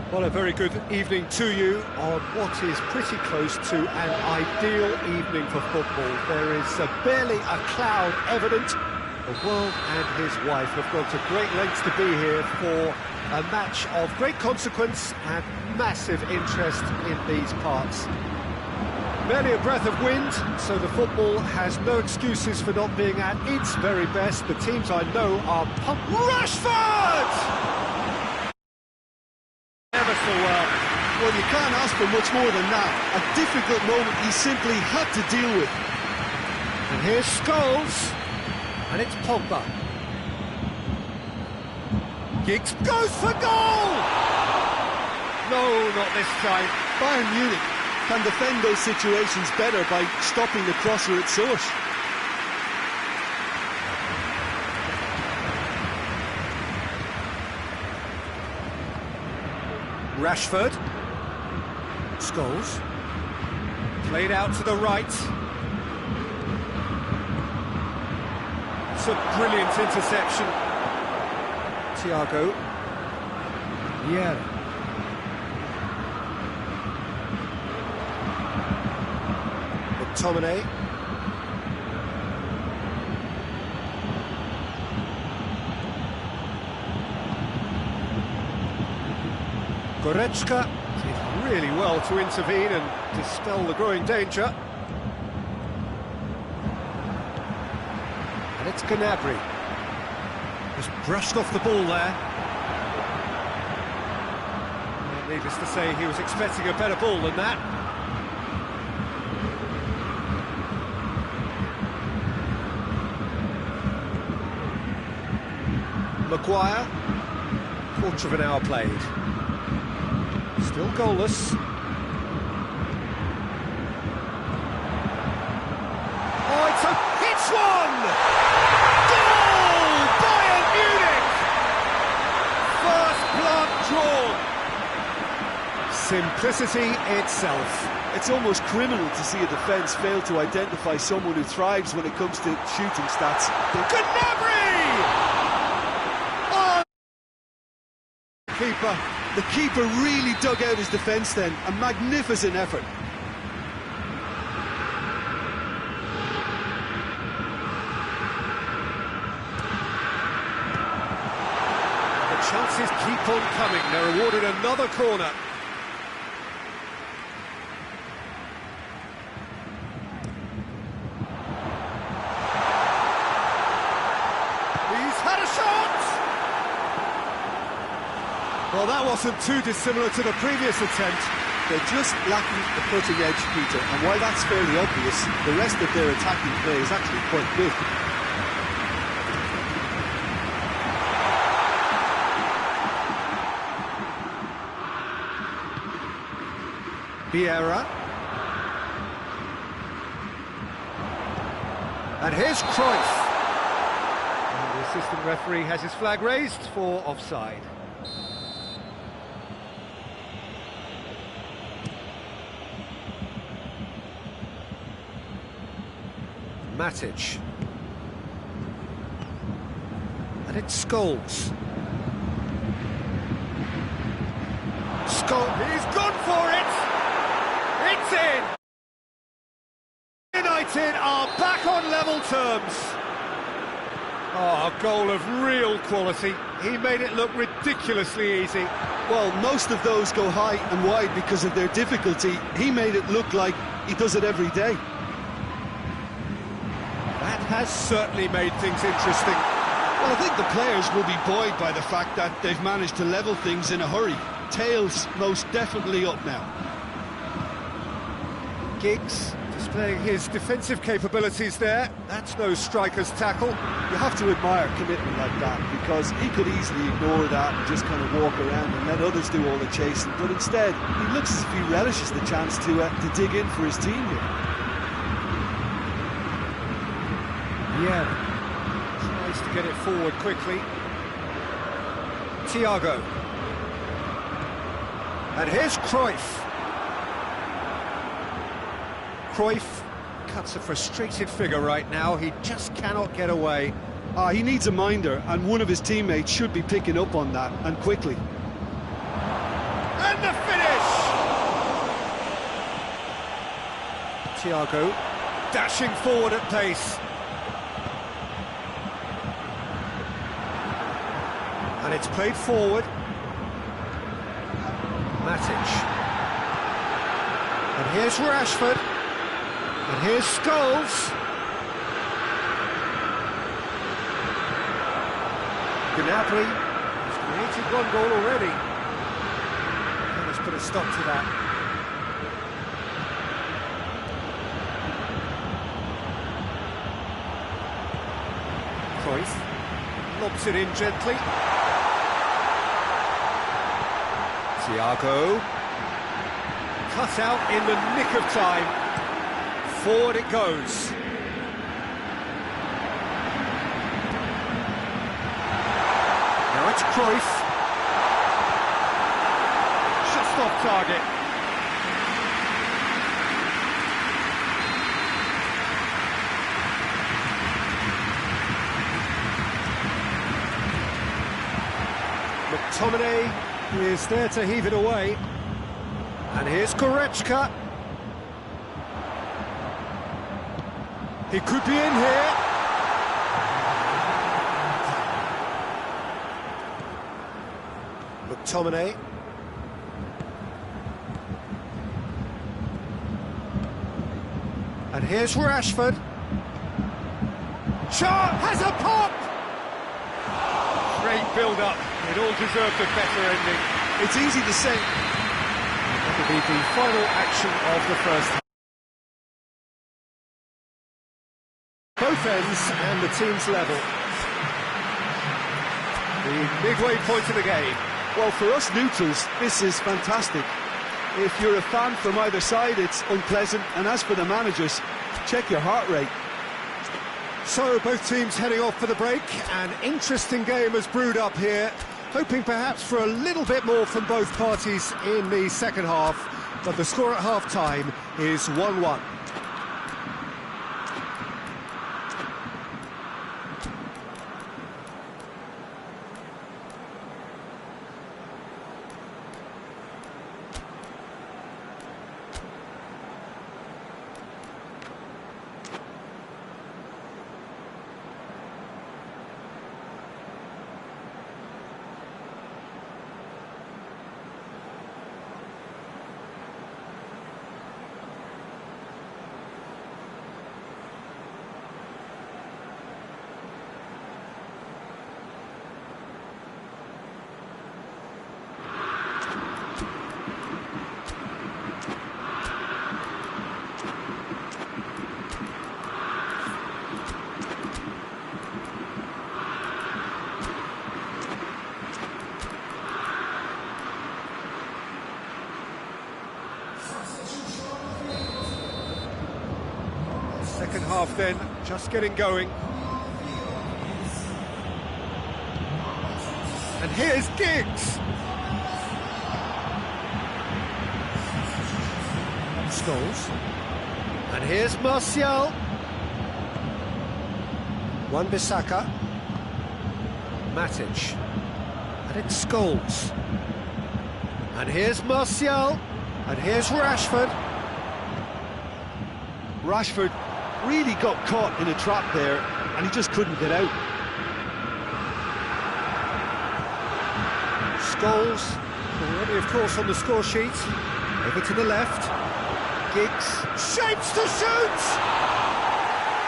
Speaker 1: Well, a very good evening to you on what is pretty close to an ideal evening for football. There is barely a cloud evident. The world and his wife have gone to great lengths to be here for a match of great consequence and massive interest in these parts. Barely a breath of wind, so the football has no excuses for not being at its very best. The teams I know are pumped. Rashford! Ever so well.
Speaker 2: Well, you can't ask for much more than that. A difficult moment he simply had to deal with.
Speaker 1: And here's Scholes, and it's Pogba. Giggs goes for goal! No, not this time.
Speaker 2: Bayern Munich can defend those situations better by stopping the crosser at source.
Speaker 1: Rashford. Scholes. Played out to the right. It's a brilliant interception. Thiago. Yeah. McTominay. Goretzka did really well to intervene and dispel the growing danger. And it's Gnabry. Just brushed off the ball there. Well, needless to say, he was expecting a better ball than that. Maguire. Quarter of an hour played. Still goalless. Oh, it's one! Goal! Bayern Munich! First blood drawn. Simplicity itself.
Speaker 2: It's almost criminal to see a defence fail to identify someone who thrives when it comes to shooting stats.
Speaker 1: Gnabry! Oh! Keeper.
Speaker 2: The keeper really dug out his defence then. A magnificent effort.
Speaker 1: The chances keep on coming. They're awarded another corner. He's had a shot! Well, that wasn't too dissimilar to the previous attempt.
Speaker 2: They're just lacking the cutting edge, Peter, and while that's fairly obvious, the rest of their attacking play is actually quite good.
Speaker 1: Vieira. And here's Cruyff. And the assistant referee has his flag raised for offside. Matic. And it's Scholes. Scholes, he's gone for it! It's in! United are back on level terms. Oh, a goal of real quality. He made it look ridiculously easy.
Speaker 2: Well, most of those go high and wide because of their difficulty. He made it look like he does it every day.
Speaker 1: That has certainly made things interesting.
Speaker 2: Well, I think the players will be buoyed by the fact that they've managed to level things in a hurry. Tails most definitely up now.
Speaker 1: Giggs displaying his defensive capabilities there. That's no striker's tackle.
Speaker 2: You have to admire commitment like that, because he could easily ignore that and just kind of walk around and let others do all the chasing. But instead, he looks as if he relishes the chance to dig in for his team here.
Speaker 1: Yeah, tries to get it forward quickly. Thiago. And here's Cruyff. Cruyff cuts a frustrated figure right now. He just cannot get away.
Speaker 2: He needs a minder, and one of his teammates should be picking up on that, and quickly.
Speaker 1: And the finish! Thiago dashing forward at pace. And it's played forward. Matic. And here's Rashford. And here's Scholes. Gnabry has created one goal already. And has put a a stop to that. Cruyff lobs it in gently. Thiago, cut out in the nick of time. Forward it goes. Now it's Cruyff. Just off target. McTominay is there to heave it away. And here's Goretzka. He could be in here. McTominay. And here's Rashford. Shot has a pop! Great build-up. It all deserved a better ending.
Speaker 2: It's easy to say.
Speaker 1: That will be the final action of the first half. Both ends and the team's level. The midway point of the game.
Speaker 2: Well, for us neutrals, this is fantastic. If you're a fan from either side, it's unpleasant. And as for the managers, check your heart rate.
Speaker 1: So, both teams heading off for the break. An interesting game has brewed up here. Hoping perhaps for a little bit more from both parties in the second half. But the score at half-time is 1-1. Second half then, just getting going. And here's Giggs. Scholes. And here's Martial. Wan-Bissaka. Matic. And it's Scholes. And here's Martial. And here's Rashford.
Speaker 2: Rashford really got caught in a trap there, and he just couldn't get out.
Speaker 1: Scholes, already of course on the score sheet. Over to the left. Giggs, shapes to shoot!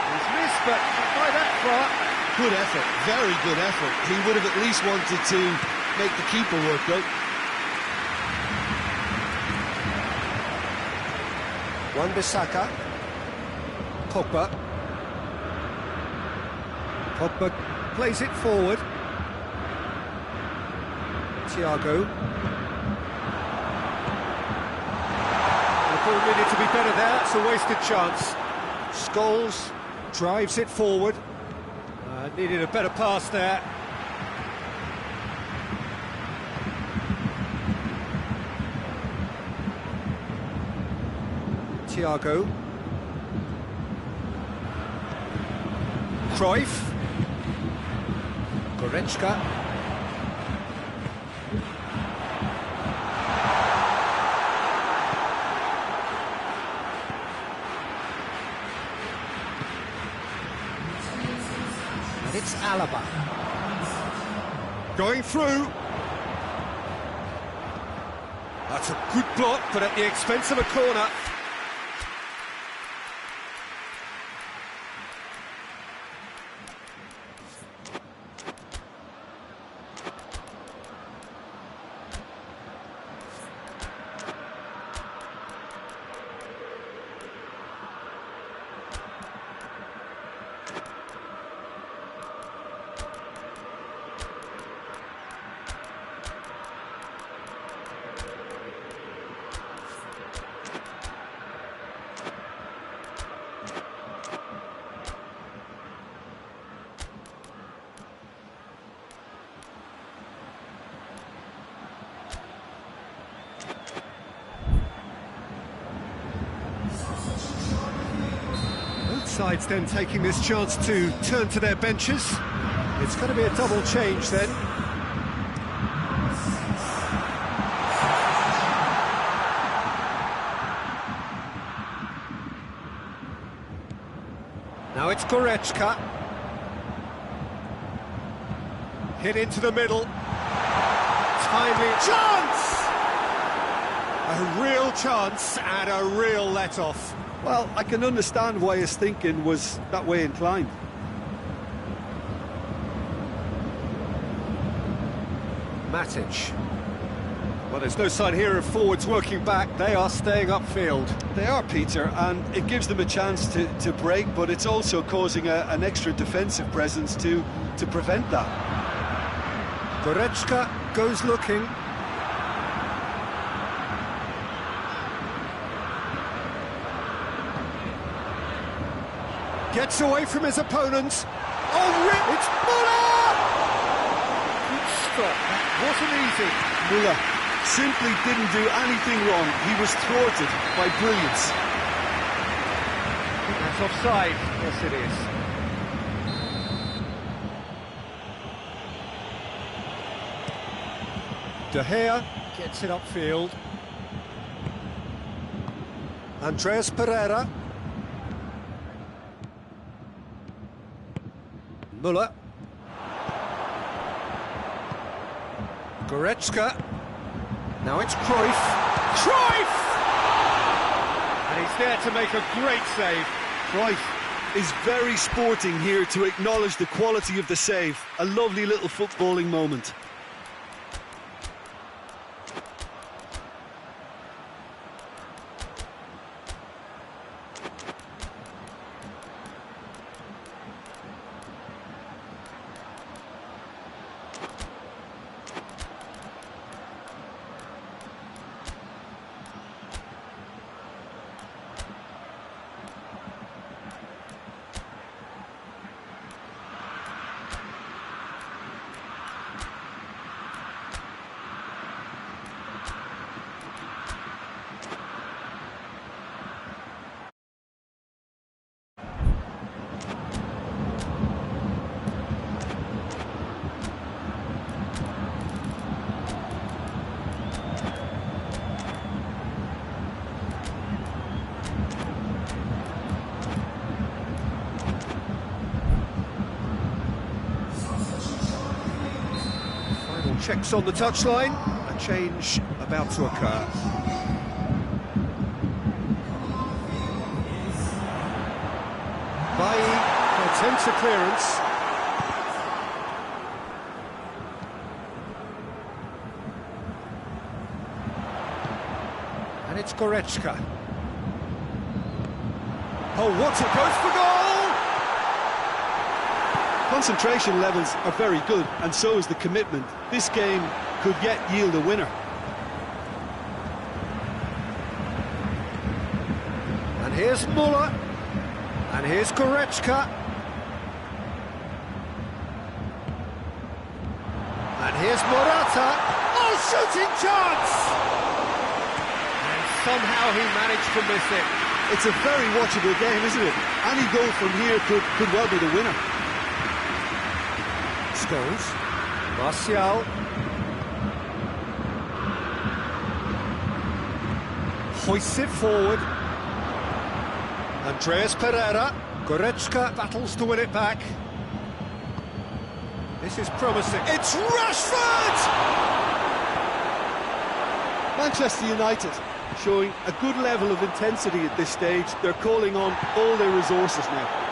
Speaker 1: He's missed, but not by that far.
Speaker 2: Good effort, very good effort. He would have at least wanted to make the keeper work though.
Speaker 1: Wan-Bissaka. Pogba. Pogba plays it forward. Thiago. The ball needed to be better there, it's a wasted chance. Scholes drives it forward. Needed a better pass there. Thiago. Cruyff. Goretzka. And it's Alaba. Going through. That's a good block, but at the expense of a corner. sides then taking this chance to turn to their benches. It's going to be a double change then. Now it's Goretzka. Hit into the middle. Timely chance! A real chance and a real let-off.
Speaker 3: Well, I can understand why his thinking was that way inclined.
Speaker 1: Matic. Well, there's no sign here of forwards working back. They are staying upfield.
Speaker 3: They are, Peter, and it gives them a chance to break, but it's also causing an extra defensive presence to prevent that.
Speaker 1: Goretzka goes looking. Gets away from his opponent. Oh, it's Müller! Good stop. That wasn't easy.
Speaker 3: Müller simply didn't do anything wrong. He was thwarted by brilliance.
Speaker 1: I think that's offside. Yes, it is. De Gea gets it upfield. Andreas Pereira. Müller. Goretzka. Now it's Cruyff. Cruyff! And he's there to make a great save.
Speaker 3: Cruyff is very sporting here to acknowledge the quality of the save. A lovely little footballing moment.
Speaker 1: Checks on the touchline, a change about to occur. Bailly attempts a clearance. And it's Goretzka. Oh, what a goes for goal!
Speaker 3: Concentration levels are very good, and so is the commitment. This game could yet yield a winner.
Speaker 1: And here's Müller. And here's Goretzka. And here's Morata. Oh, shooting chance! And somehow he managed to miss it.
Speaker 3: It's a very watchable game, isn't it? Any goal from here could well be the winner.
Speaker 1: Goals. Martial. Hoists it forward. Andreas Pereira. Goretzka battles to win it back. This is promising. It's Rashford!
Speaker 3: Manchester United showing a good level of intensity at this stage. They're calling on all their resources now.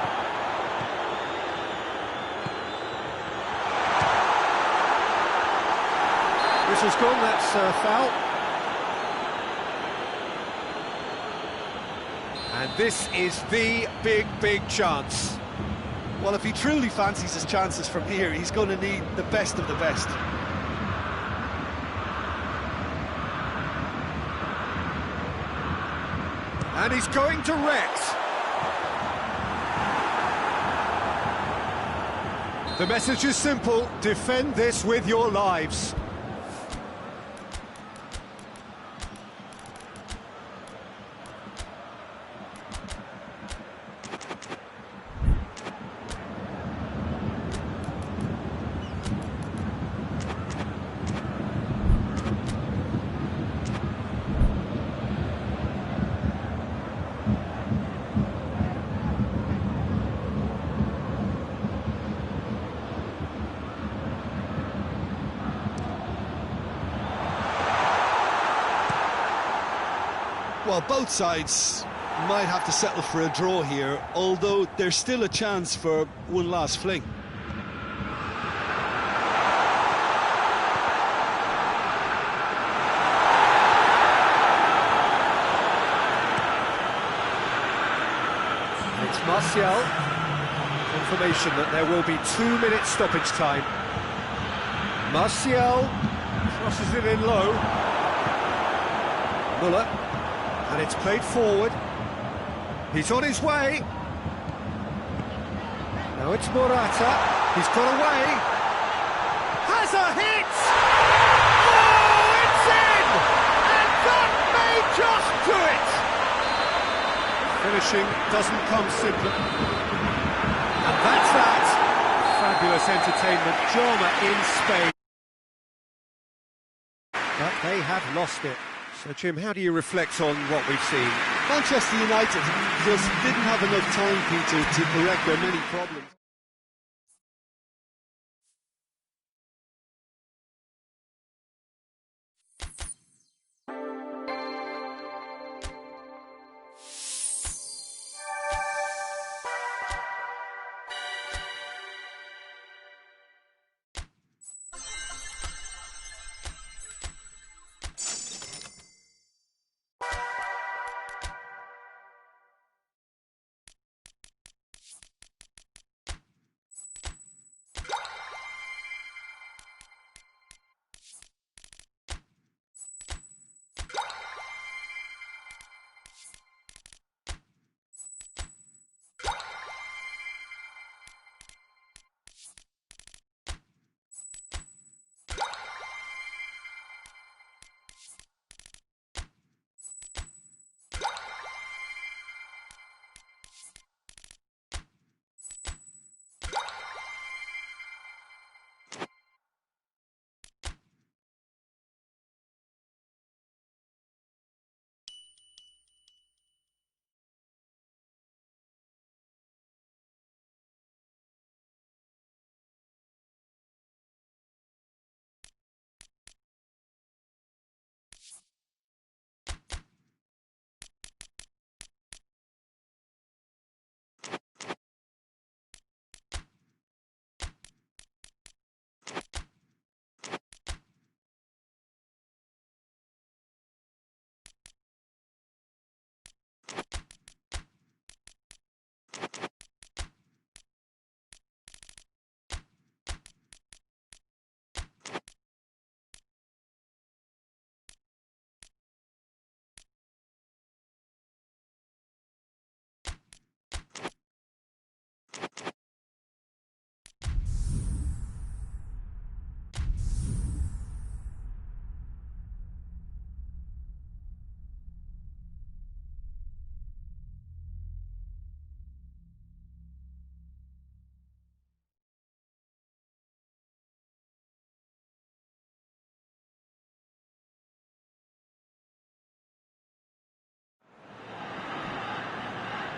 Speaker 1: This has gone, that's a foul. And this is the big chance.
Speaker 3: Well, if he truly fancies his chances from here, he's going to need the best of the best.
Speaker 1: And he's going direct. The message is simple: defend this with your lives.
Speaker 2: Well, both sides might have to settle for a draw here, although there's still a chance for one last fling.
Speaker 1: It's Martial. Confirmation that there will be 2 minutes stoppage time. Martial crosses it in low. Muller, and it's played forward. He's on his way. Now it's Morata. He's got away. Has a hit! Oh, it's in! And that may just do it! Finishing doesn't come simply. And that's that. Fabulous entertainment, drama in Spain. But they have lost it. So, Jim, how do you reflect on what we've seen?
Speaker 2: Manchester United just didn't have enough time, Peter, to correct their many problems.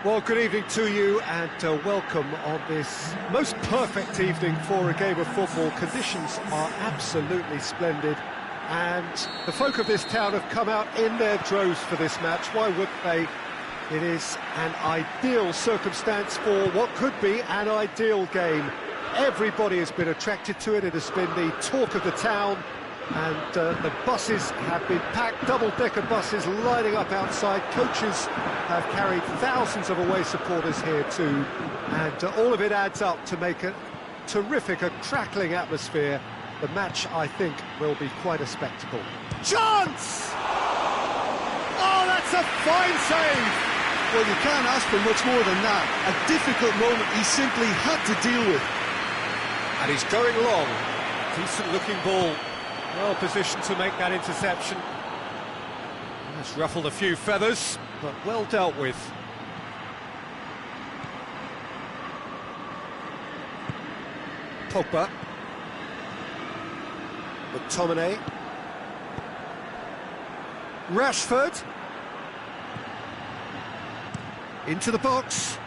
Speaker 1: Well, good evening to you and welcome on this most perfect evening for a game of football. Conditions are absolutely splendid and the folk of this town have come out in their droves for this match. Why would they? It is an ideal circumstance for what could be an ideal game. Everybody has been attracted to it. It has been the talk of the town. And the buses have been packed, double-decker buses lining up outside. Coaches have carried thousands of away supporters here too. And all of it adds up to make a terrific, a crackling atmosphere. The match, I think, will be quite a spectacle. Chance! Oh, that's a fine save!
Speaker 2: Well, you can't ask for much more than that. A difficult moment he simply had to deal with.
Speaker 1: And he's going long. Decent-looking ball. Well positioned to make that interception. It's ruffled a few feathers, but well dealt with. Pogba. McTominay. Rashford. Into the box.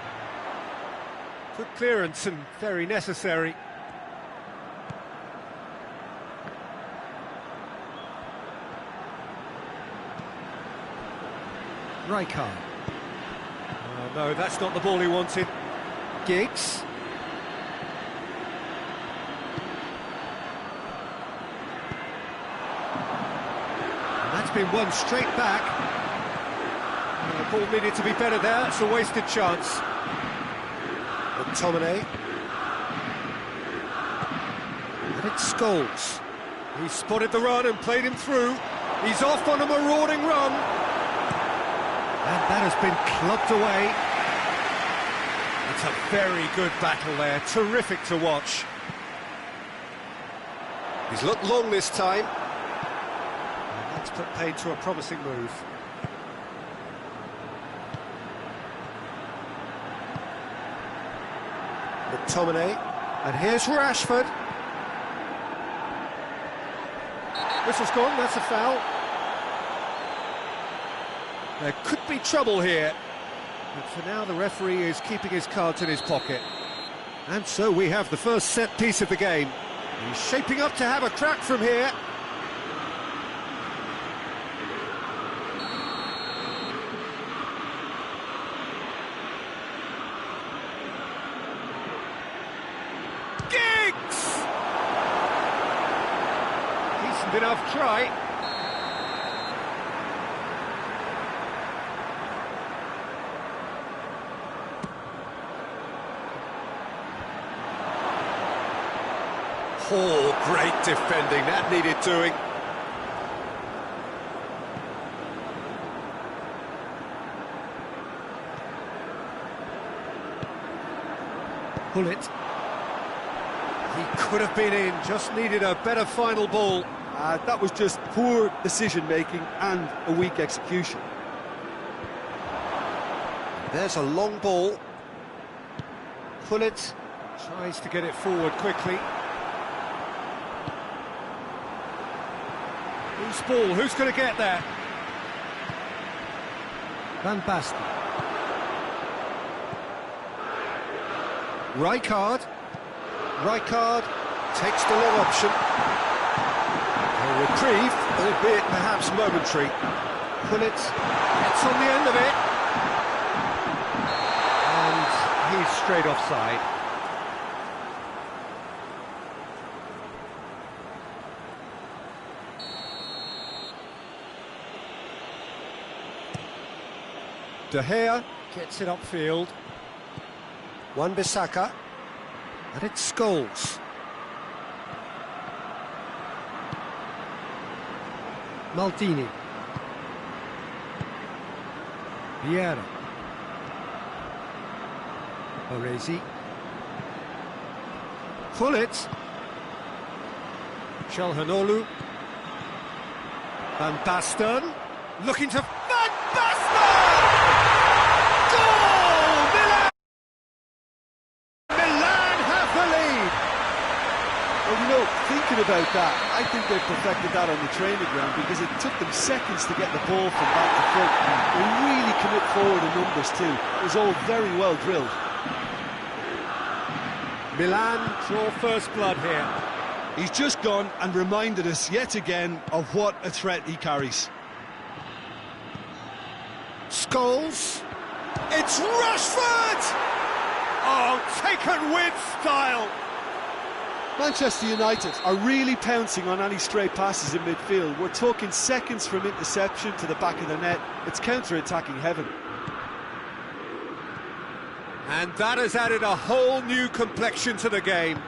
Speaker 1: Good clearance and very necessary. Rijkaard. No, that's not the ball he wanted. Giggs. And that's been won straight back. The ball needed to be better there. It's a wasted chance. McTominay. And it's Scholes. He spotted the run and played him through. He's off on a marauding run. And that has been clubbed away. It's a very good battle there. Terrific to watch. He's looked long this time. And that's put paid to a promising move. McTominay. And here's Rashford. Whistle's gone, that's a foul. There could be trouble here. But for now, the referee is keeping his cards in his pocket. And so we have the first set piece of the game. He's shaping up to have a crack from here. Giggs! Decent enough try. Oh, great defending, that needed doing. Pull it. He could have been in, just needed a better final ball.
Speaker 3: That was just poor decision-making and a weak execution.
Speaker 1: There's a long ball. Pull it. Tries to get it forward quickly. Whose ball? Who's going to get there? Van Basten. Rijkaard. Rijkaard takes the long option. A reprieve, albeit perhaps momentary. Pull it. Gets on the end of it. And he's straight offside. De Gea gets it upfield. Wan-Bissaka. And it's Scholes. Maldini. Vieira. Orezi. Pull it. Çalhanoğlu. Van Basten. Looking to... Van Basten!
Speaker 3: Thinking about that, I think they perfected that on the training ground because it took them seconds to get the ball from back to front. They really commit forward in numbers too. It was all very well drilled.
Speaker 1: Milan draw first blood here.
Speaker 3: He's just gone and reminded us yet again of what a threat he carries.
Speaker 1: Scholes. It's Rashford! Oh, taken with style.
Speaker 3: Manchester United are really pouncing on any stray passes in midfield. We're talking seconds from interception to the back of the net. It's counter-attacking heaven.
Speaker 1: And that has added a whole new complexion to the game.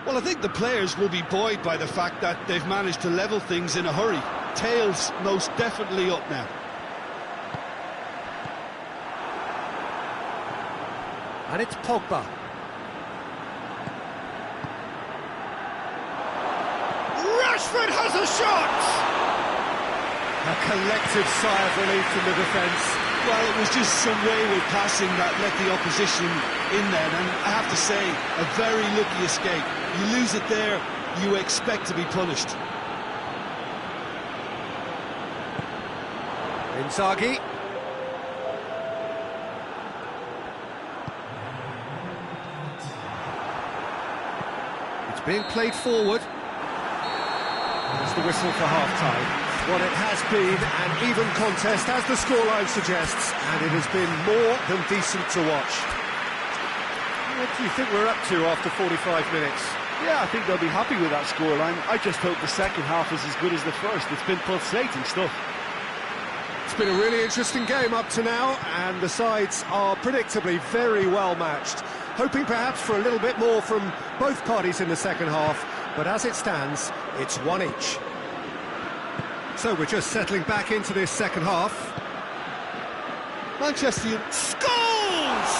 Speaker 3: Well, I think the players will be buoyed by the fact that they've managed to level things in a hurry. Tails most definitely up now.
Speaker 1: And it's Pogba. Rashford has a shot! A collective sigh of relief from the defence.
Speaker 3: Well, it was just some wayward passing that let the opposition in there, and I have to say, a very lucky escape. You lose it there, you expect to be punished.
Speaker 1: Inzaghi. It's being played forward. There's the whistle for half-time. Well, it has been an even contest, as the scoreline suggests, and it has been more than decent to watch. What do you think we're up to after 45 minutes?
Speaker 3: Yeah, I think they'll be happy with that scoreline. I just hope the second half is as good as the first. It's been pulsating stuff.
Speaker 1: It's been a really interesting game up to now, and the sides are predictably very well matched. Hoping perhaps for a little bit more from both parties in the second half, but as it stands, it's one each. So we're just settling back into this second half.
Speaker 3: Manchester United scores!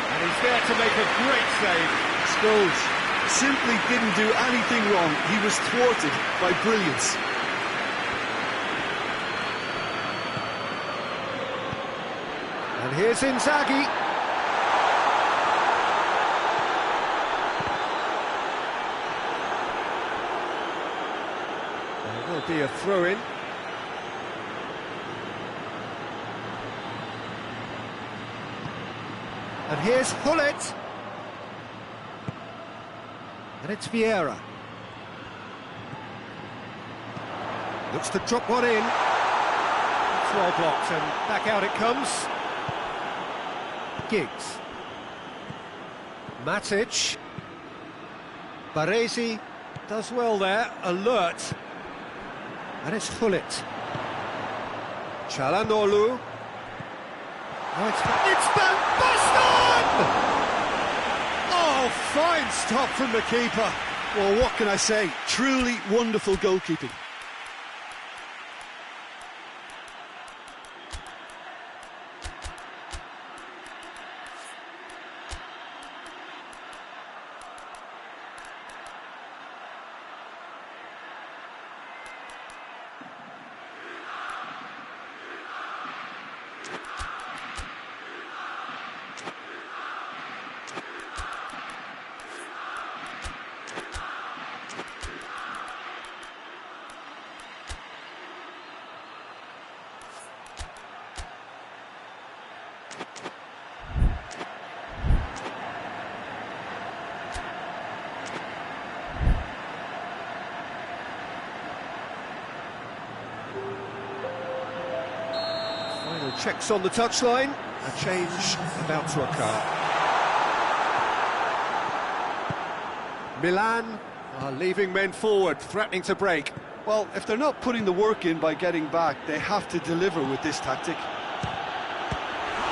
Speaker 1: And he's there to make a great save.
Speaker 3: Scholes simply didn't do anything wrong. He was thwarted by brilliance.
Speaker 1: And here's Inzaghi. There will be a throw-in. And here's Hullet. And it's Vieira. Looks to drop one in. It's well blocked, and back out it comes. Giggs. Matic. Baresi does well there, alert. And it's Hullet. Çalhanoğlu. Oh, it's Van Basten!
Speaker 3: Oh, fine stop from the keeper. Well, what can I say? Truly wonderful goalkeeping.
Speaker 1: Checks on the touchline, a change about to occur. Milan are leaving men forward, threatening to break.
Speaker 3: Well, if they're not putting the work in by getting back, they have to deliver with this tactic.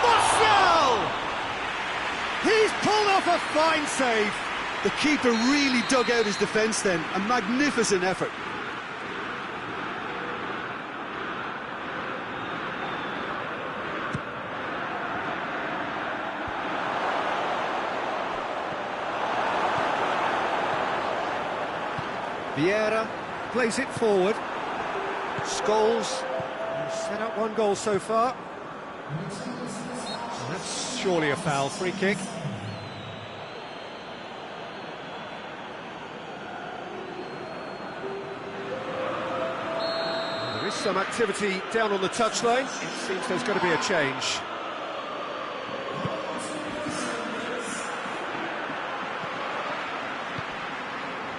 Speaker 1: Martial! He's pulled off a fine save.
Speaker 3: The keeper really dug out his defence then, a magnificent effort.
Speaker 1: Vieira plays it forward. Scholes has set up one goal so far. And that's surely a foul, free kick. And there is some activity down on the touchline. It seems there's going to be a change.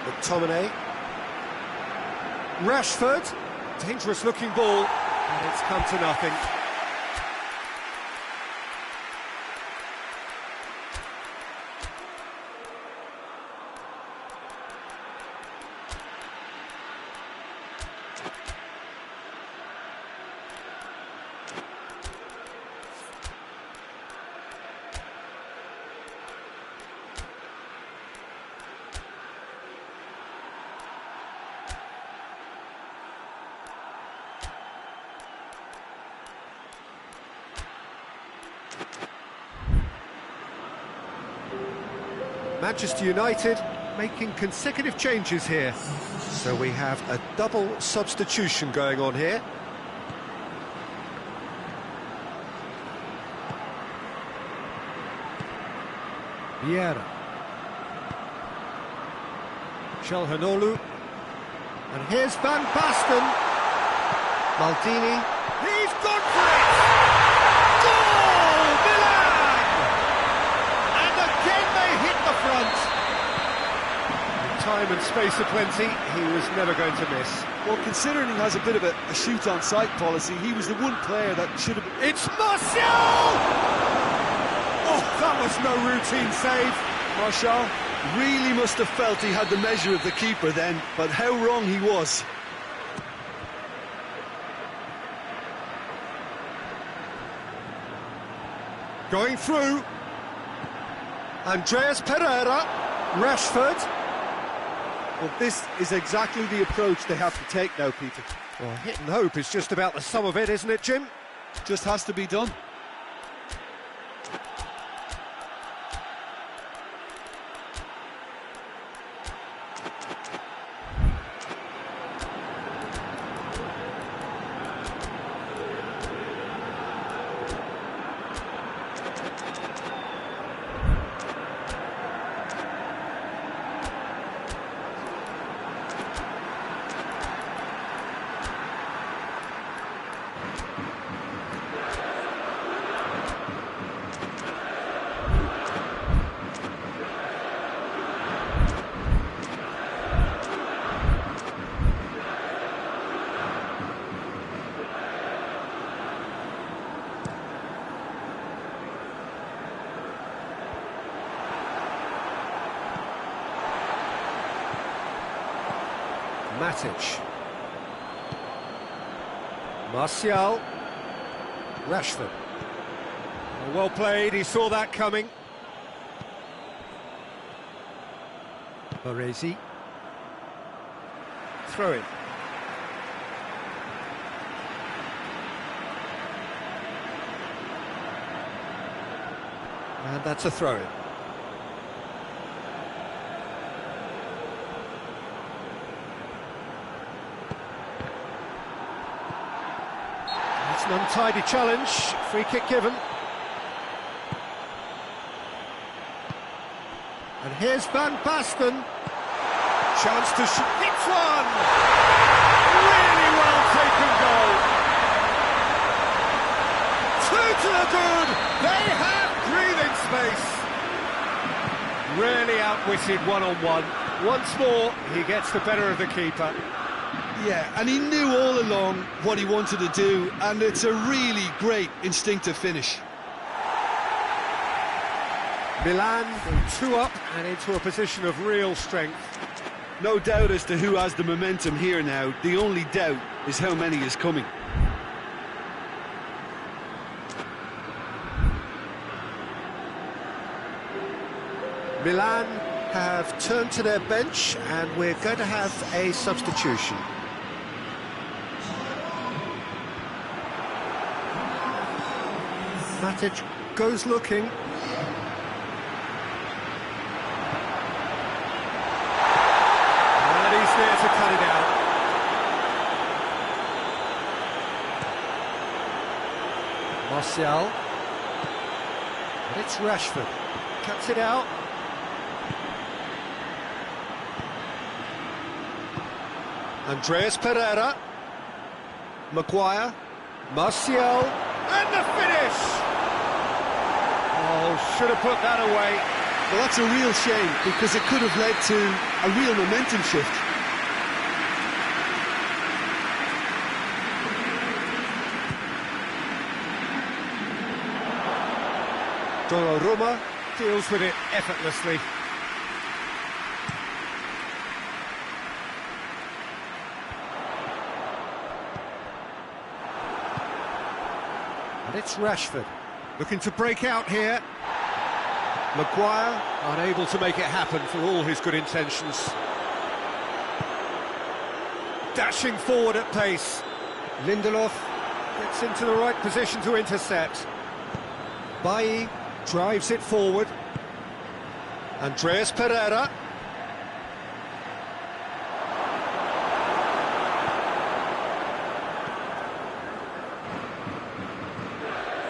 Speaker 1: McTominay. Rashford, dangerous looking ball, and it's come to nothing. Manchester United making consecutive changes here. So we have a double substitution going on here. Vieira. Çalhanoğlu. And here's Van Basten. Maldini. He's gone for it! Goal! Milan! And again they hit the front. time and space aplenty, he was never going to miss.
Speaker 2: Well, considering he has a bit of a shoot-on-sight policy, he was the one player that should have...
Speaker 1: It's Martial! Oh, that was no routine save.
Speaker 2: Martial really must have felt he had the measure of the keeper then, but how wrong he was.
Speaker 1: Going through. Andreas Pereira. Rashford.
Speaker 2: Well, this is exactly the approach they have to take now, Peter.
Speaker 1: Well, hit and hope is just about the sum of it, isn't it, Jim?
Speaker 2: Just has to be done.
Speaker 1: Matic. Martial. Rashford. Well played, he saw that coming. Baresi. Throw in. And that's a throw in. An untidy challenge, free kick given. And here's Van Basten. Chance to shoot. It's one! Really well taken goal. 2 to the good. They have breathing space. Really outwitted one-on-one. Once more, he gets the better of the keeper.
Speaker 2: Yeah, and he knew all along what he wanted to do, and it's a really great instinctive finish.
Speaker 1: Milan go 2 up and into a position of real strength.
Speaker 2: No doubt as to who has the momentum here now. The only doubt is how many is coming.
Speaker 1: Milan have turned to their bench, and we're going to have a substitution. Matic goes looking. And he's there to cut it out. Martial. And it's Rashford. Cuts it out. Andreas Pereira. Maguire. Martial. And the finish! Oh, should have put that away.
Speaker 2: Well, that's a real shame, because it could have led to a real momentum shift.
Speaker 1: Donnarumma deals with it effortlessly. And it's Rashford, looking to break out here. Maguire, unable to make it happen for all his good intentions. Dashing forward at pace. Lindelof gets into the right position to intercept. Bailly drives it forward. Andreas Pereira.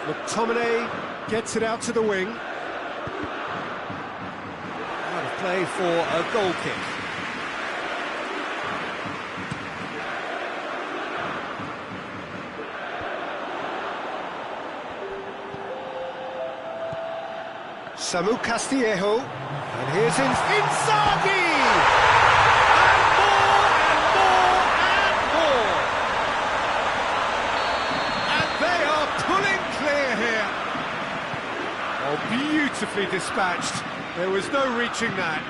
Speaker 1: McTominay gets it out to the wing. Out of play for a goal kick. Samu Castillejo, and here's Inzaghi! nicely dispatched. There was no reaching that.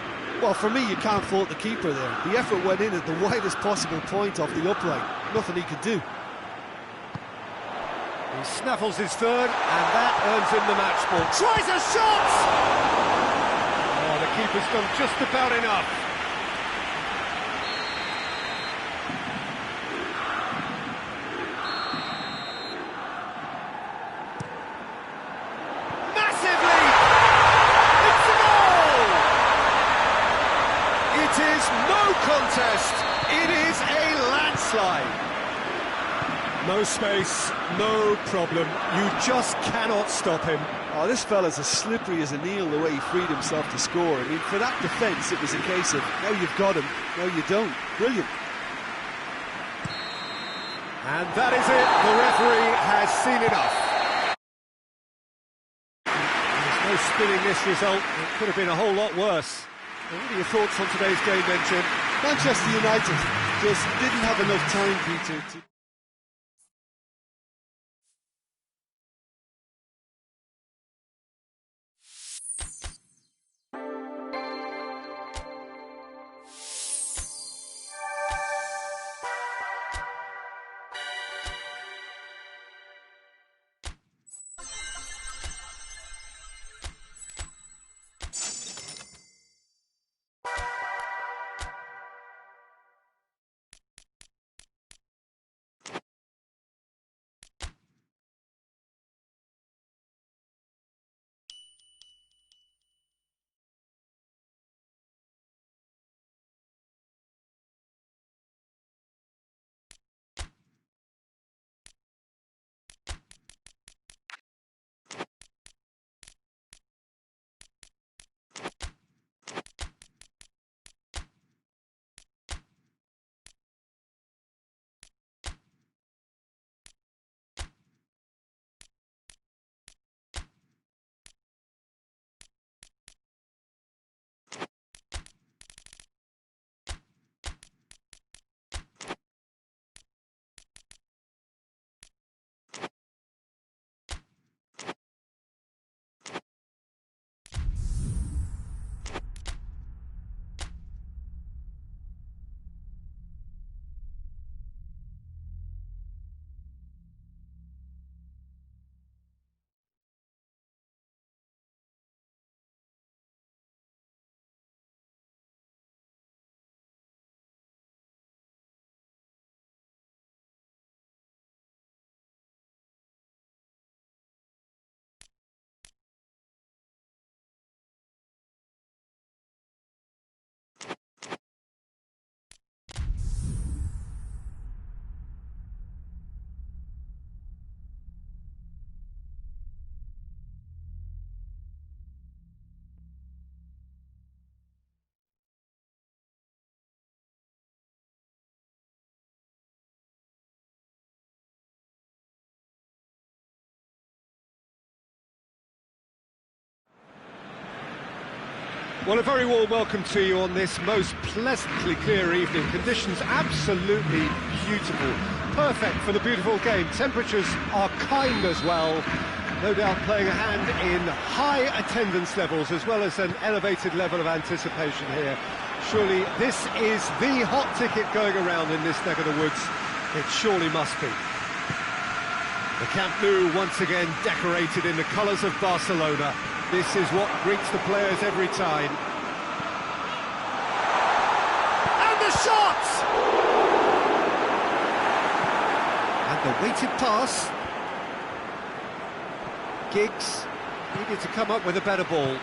Speaker 2: Well, for me, you can't fault the keeper there. The effort went in at the widest possible point off the upright. Nothing he could do.
Speaker 1: He snaffles his third, and that earns him the match ball. Tries a shot! Oh, the keeper's done just about enough. Massive lead! It's a goal! It is no contest. It is a landslide. No space, no problem. You just cannot stop him.
Speaker 2: Oh, this fella's as slippery as an eel the way he freed himself to score. I mean, for that defence, it was a case of, now you've got him, now you don't. Brilliant.
Speaker 1: And that is it. The referee has seen enough. There's no spinning this result. It could have been a whole lot worse. What are your thoughts on today's game then, Jim?
Speaker 2: Manchester United just didn't have enough time, Peter, to...
Speaker 1: Well, a very warm welcome to you on this most pleasantly clear evening. Conditions absolutely beautiful. Perfect for the beautiful game. Temperatures are kind as well. No doubt playing a hand in high attendance levels as well as an elevated level of anticipation here. Surely this is the hot ticket going around in this neck of the woods. It surely must be. The Camp Nou once again decorated in the colours of Barcelona. This is what greets the players every time. And the shot! And the weighted pass. Giggs needed to come up with a better ball.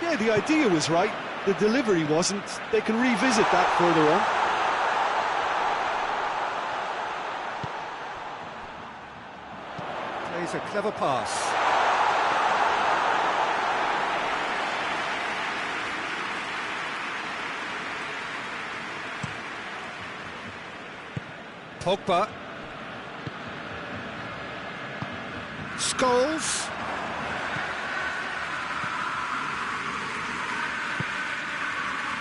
Speaker 2: Yeah, the idea was right. The delivery wasn't. They can revisit that further on.
Speaker 1: Plays a clever pass. Pogba. Scholes.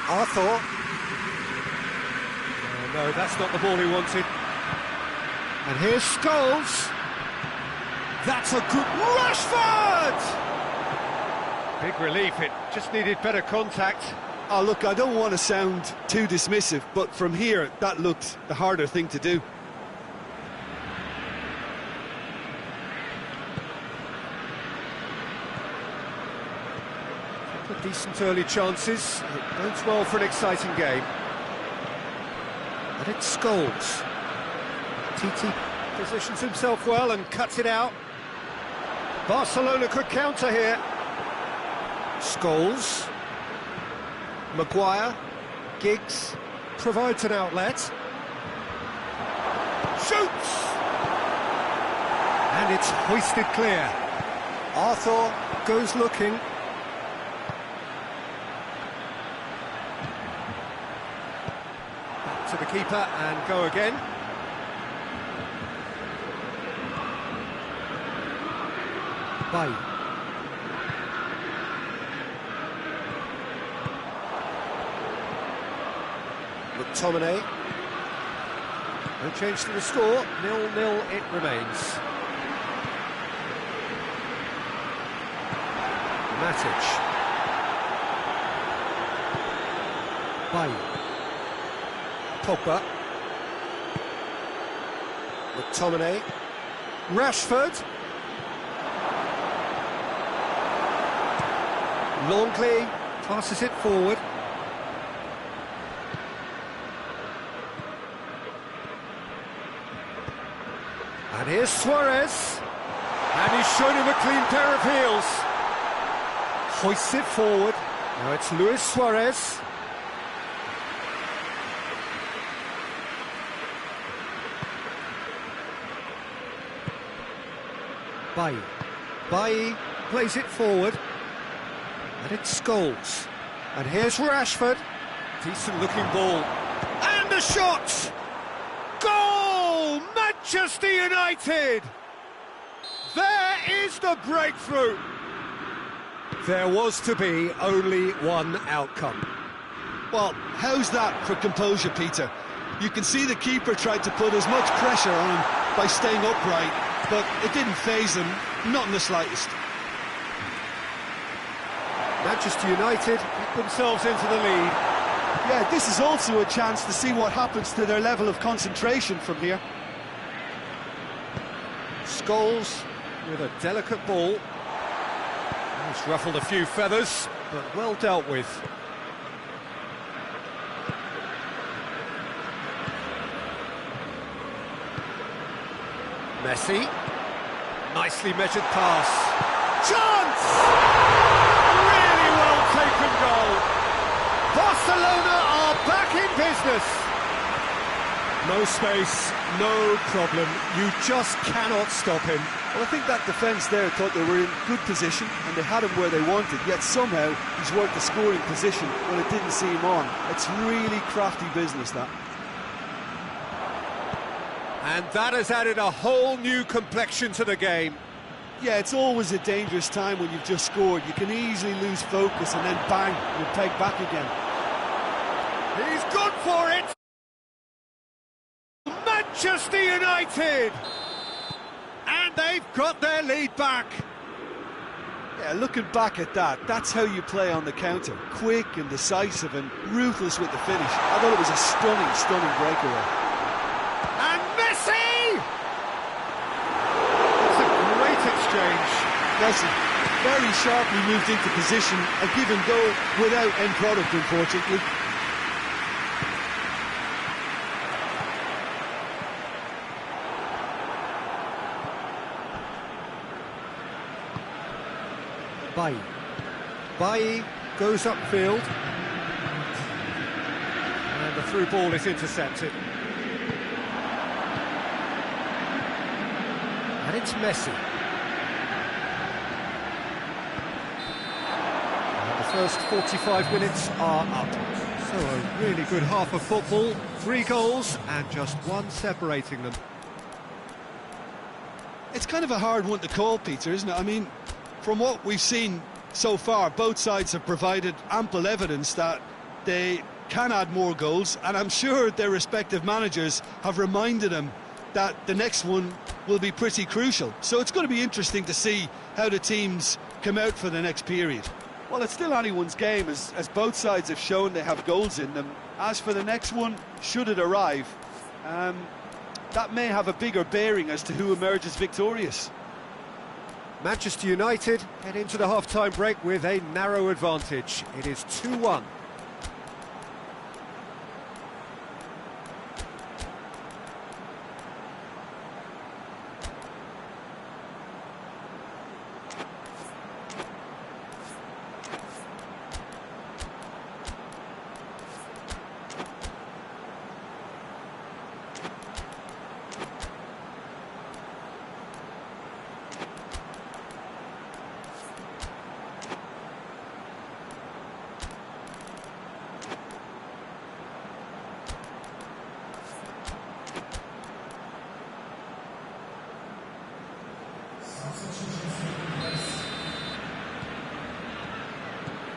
Speaker 1: Arthur. Oh, no, that's not the ball he wanted. And here's Scholes. That's a good... Rashford! Big relief, it just needed better contact.
Speaker 2: Oh, look, I don't want to sound too dismissive, but from here, that looked the harder thing to do.
Speaker 1: Decent early chances. It bodes well for an exciting game. And it's Scholes. TT positions himself well and cuts it out. Barcelona could counter here. Scholes. Maguire. Giggs provides an outlet. Shoots! And it's hoisted clear. Arthur goes looking. To the keeper and go again. Bay. McTominay. No change to the score. 0-0 it remains. Matic. Bay. Pogba. McTominay. Rashford. Longley passes it forward. And here's Suarez. And he's shown him a clean pair of heels. Hoists it forward. Now it's Luis Suarez. Bailly plays it forward, and it's Scholes. And here's Rashford. Decent looking ball. And the shot! Goal! Manchester United! There is the breakthrough! There was to be only one outcome.
Speaker 2: Well, how's that for composure, Peter? You can see the keeper tried to put as much pressure on him by staying upright, but it didn't faze him, not in the slightest.
Speaker 1: Manchester United get themselves into the lead.
Speaker 2: Yeah, this is also a chance to see what happens to their level of concentration from here.
Speaker 1: Scholes with a delicate ball. He's ruffled a few feathers, but well dealt with. Messi. Nicely measured pass. Chance! Really well taken goal. Barcelona are back in business. No space, no problem. You just cannot stop him.
Speaker 2: Well, I think that defence there thought they were in good position and they had him where they wanted, yet somehow he's worked the scoring position when it didn't see him on. It's really crafty business, that.
Speaker 1: And that has added a whole new complexion to the game.
Speaker 2: Yeah, it's always a dangerous time when you've just scored. You can easily lose focus and then bang, you're pegged back again.
Speaker 1: He's gone for it! Manchester United! And they've got their lead back.
Speaker 2: Yeah, looking back at that, that's how you play on the counter. Quick and decisive and ruthless with the finish. I thought it was a stunning, stunning breakaway.
Speaker 1: And Messi! It's a great exchange.
Speaker 2: Messi very sharply moved into position, a give and go without end product, unfortunately.
Speaker 1: Bailly goes upfield. And the through ball is intercepted. And it's Messi. And the first 45 minutes are up. So a really good half of football. 3 goals and just one separating them.
Speaker 2: It's kind of a hard one to call, Peter, isn't it? I mean, from what we've seen so far, both sides have provided ample evidence that they can add more goals, and I'm sure their respective managers have reminded them that the next one will be pretty crucial. So it's going to be interesting to see how the teams come out for the next period.
Speaker 3: Well, it's still anyone's game, as both sides have shown they have goals in them. As for the next one, should it arrive, that may have a bigger bearing as to who emerges victorious.
Speaker 1: Manchester United head into the half-time break with a narrow advantage. It is 2-1.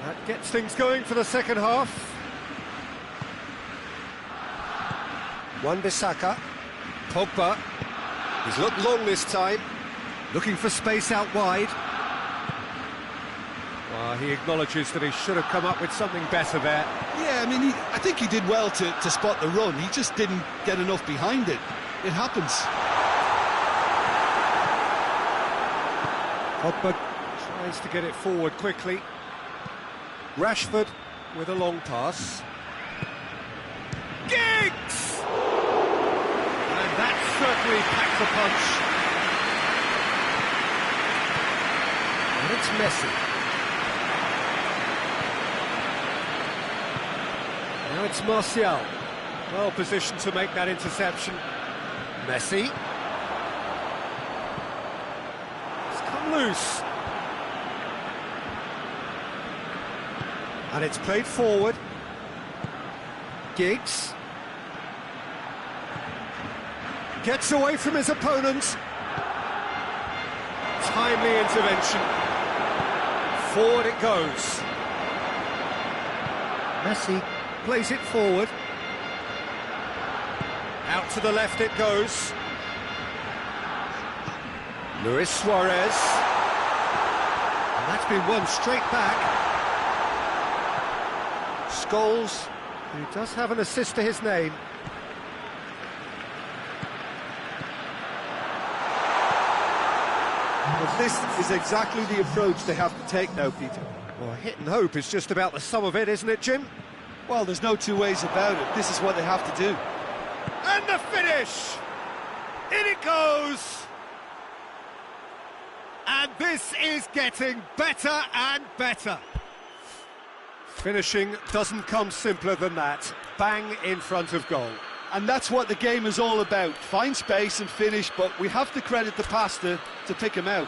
Speaker 1: That gets things going for the second half. Wan-Bissaka, Pogba, he's looked long this time, looking for space out wide. Well, he acknowledges that he should have come up with something better there.
Speaker 3: Yeah, I mean, I think he did well to spot the run. He just didn't get enough behind it. It happens.
Speaker 1: Pogba tries to get it forward quickly. Rashford with a long pass. Giggs! And that certainly packs a punch. And it's Messi. Now it's Martial. Well positioned to make that interception. Messi. It's come loose. And it's played forward. Giggs. Gets away from his opponent. Timely intervention. Forward it goes. Messi plays it forward. Out to the left it goes. Luis Suarez. And that's been won straight back. Scholes, who does have an assist to his name.
Speaker 3: But this is exactly the approach they have to take now, Peter.
Speaker 1: Well, hit and hope is just about the sum of it, isn't it, Jim?
Speaker 3: Well, there's no two ways about it. This is what they have to do.
Speaker 1: And the finish! In it goes! And this is getting better and better. Finishing doesn't come simpler than that. Bang in front of goal.
Speaker 3: And that's what the game is all about. Find space and finish, but we have to credit the passer to pick him out.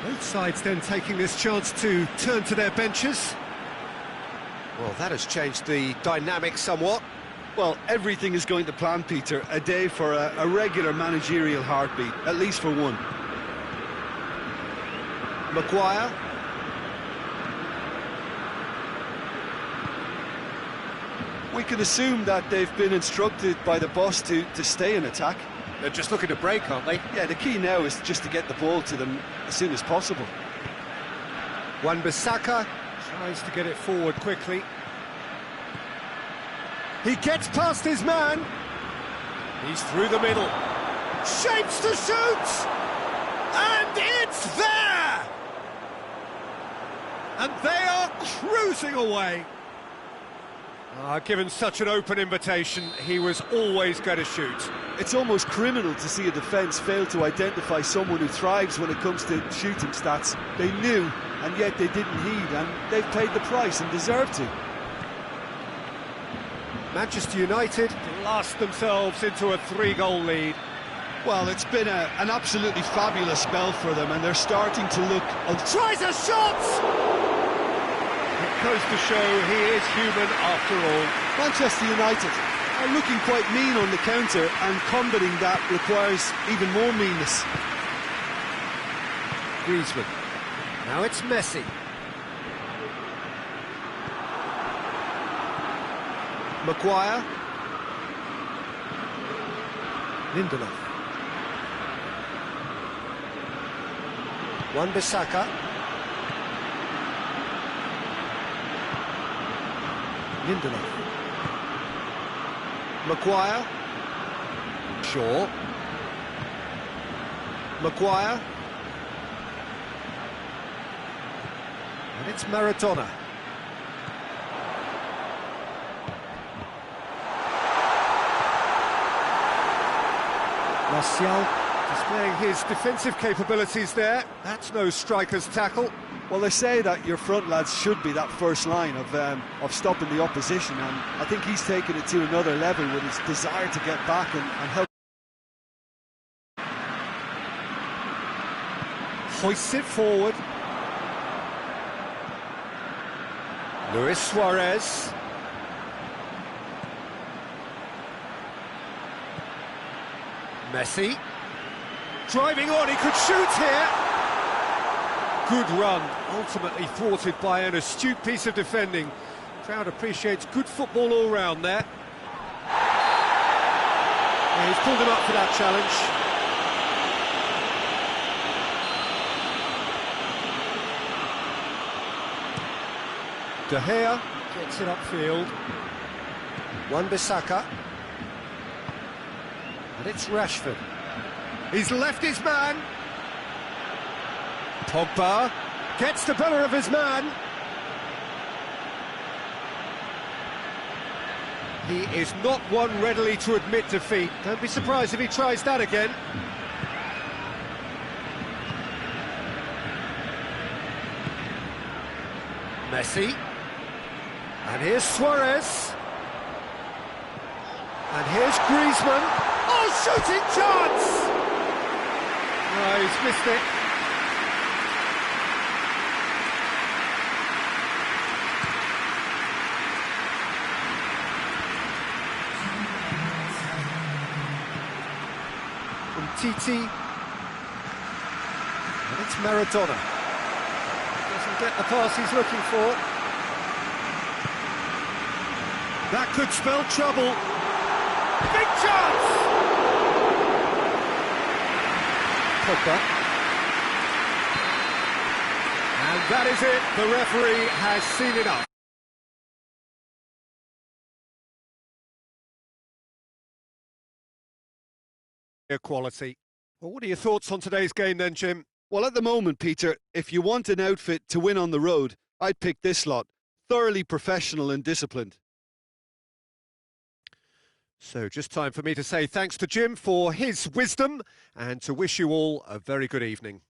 Speaker 1: Both sides then taking this chance to turn to their benches. Well, that has changed the dynamic somewhat.
Speaker 3: Well, everything is going to plan, Peter. A day for a regular managerial heartbeat, at least for one.
Speaker 1: Maguire.
Speaker 3: We can assume that they've been instructed by the boss to stay in attack.
Speaker 1: They're just looking to break, aren't they?
Speaker 3: Yeah, the key now is just to get the ball to them as soon as possible.
Speaker 1: Wan-Bissaka tries to get it forward quickly. He gets past his man. He's through the middle. Shapes to shoot! And they are cruising away. Given such an open invitation, he was always going to shoot.
Speaker 3: It's almost criminal to see a defence fail to identify someone who thrives when it comes to shooting stats. They knew, and yet they didn't heed, and they've paid the price and deserve to.
Speaker 1: Manchester United blast themselves into a 3-goal lead.
Speaker 3: Well, it's been an absolutely fabulous spell for them, and they're starting to look...
Speaker 1: Tries a shot! It goes to show he is human after all.
Speaker 3: Manchester United are looking quite mean on the counter, and combating that requires even more meanness.
Speaker 1: Griezmann. Now it's Messi. Maguire. Lindelof. Wan-Bissaka. Lindelof. Maguire. Shaw. Maguire. And it's Maradona. Martial displaying his defensive capabilities there. That's no striker's tackle.
Speaker 3: Well, they say that your front lads should be that first line of stopping the opposition, and I think he's taken it to another level with his desire to get back and help.
Speaker 1: Hoists it forward. Luis Suarez. Messi. Driving on, he could shoot here. Good run, ultimately thwarted by an astute piece of defending. Crowd appreciates good football all round there. Yeah, he's pulled him up for that challenge. De Gea gets it upfield. Wan-Bissaka. And it's Rashford. He's left his man. Pogba gets the better of his man. He is not one readily to admit defeat. Don't be surprised if he tries that again. Messi. And here's Suarez. And here's Griezmann. Oh, shooting chance! Oh, he's missed it. Titi, and it's Maradona. Doesn't get the pass he's looking for. That could spell trouble. Big chance! Pogba. And that is it. The referee has seen enough. Quality. Well, what are your thoughts on today's game then, Jim?
Speaker 3: Well, at the moment, Peter, if you want an outfit to win on the road, I'd pick this lot. Thoroughly professional and disciplined.
Speaker 1: So just time for me to say thanks to Jim for his wisdom and to wish you all a very good evening.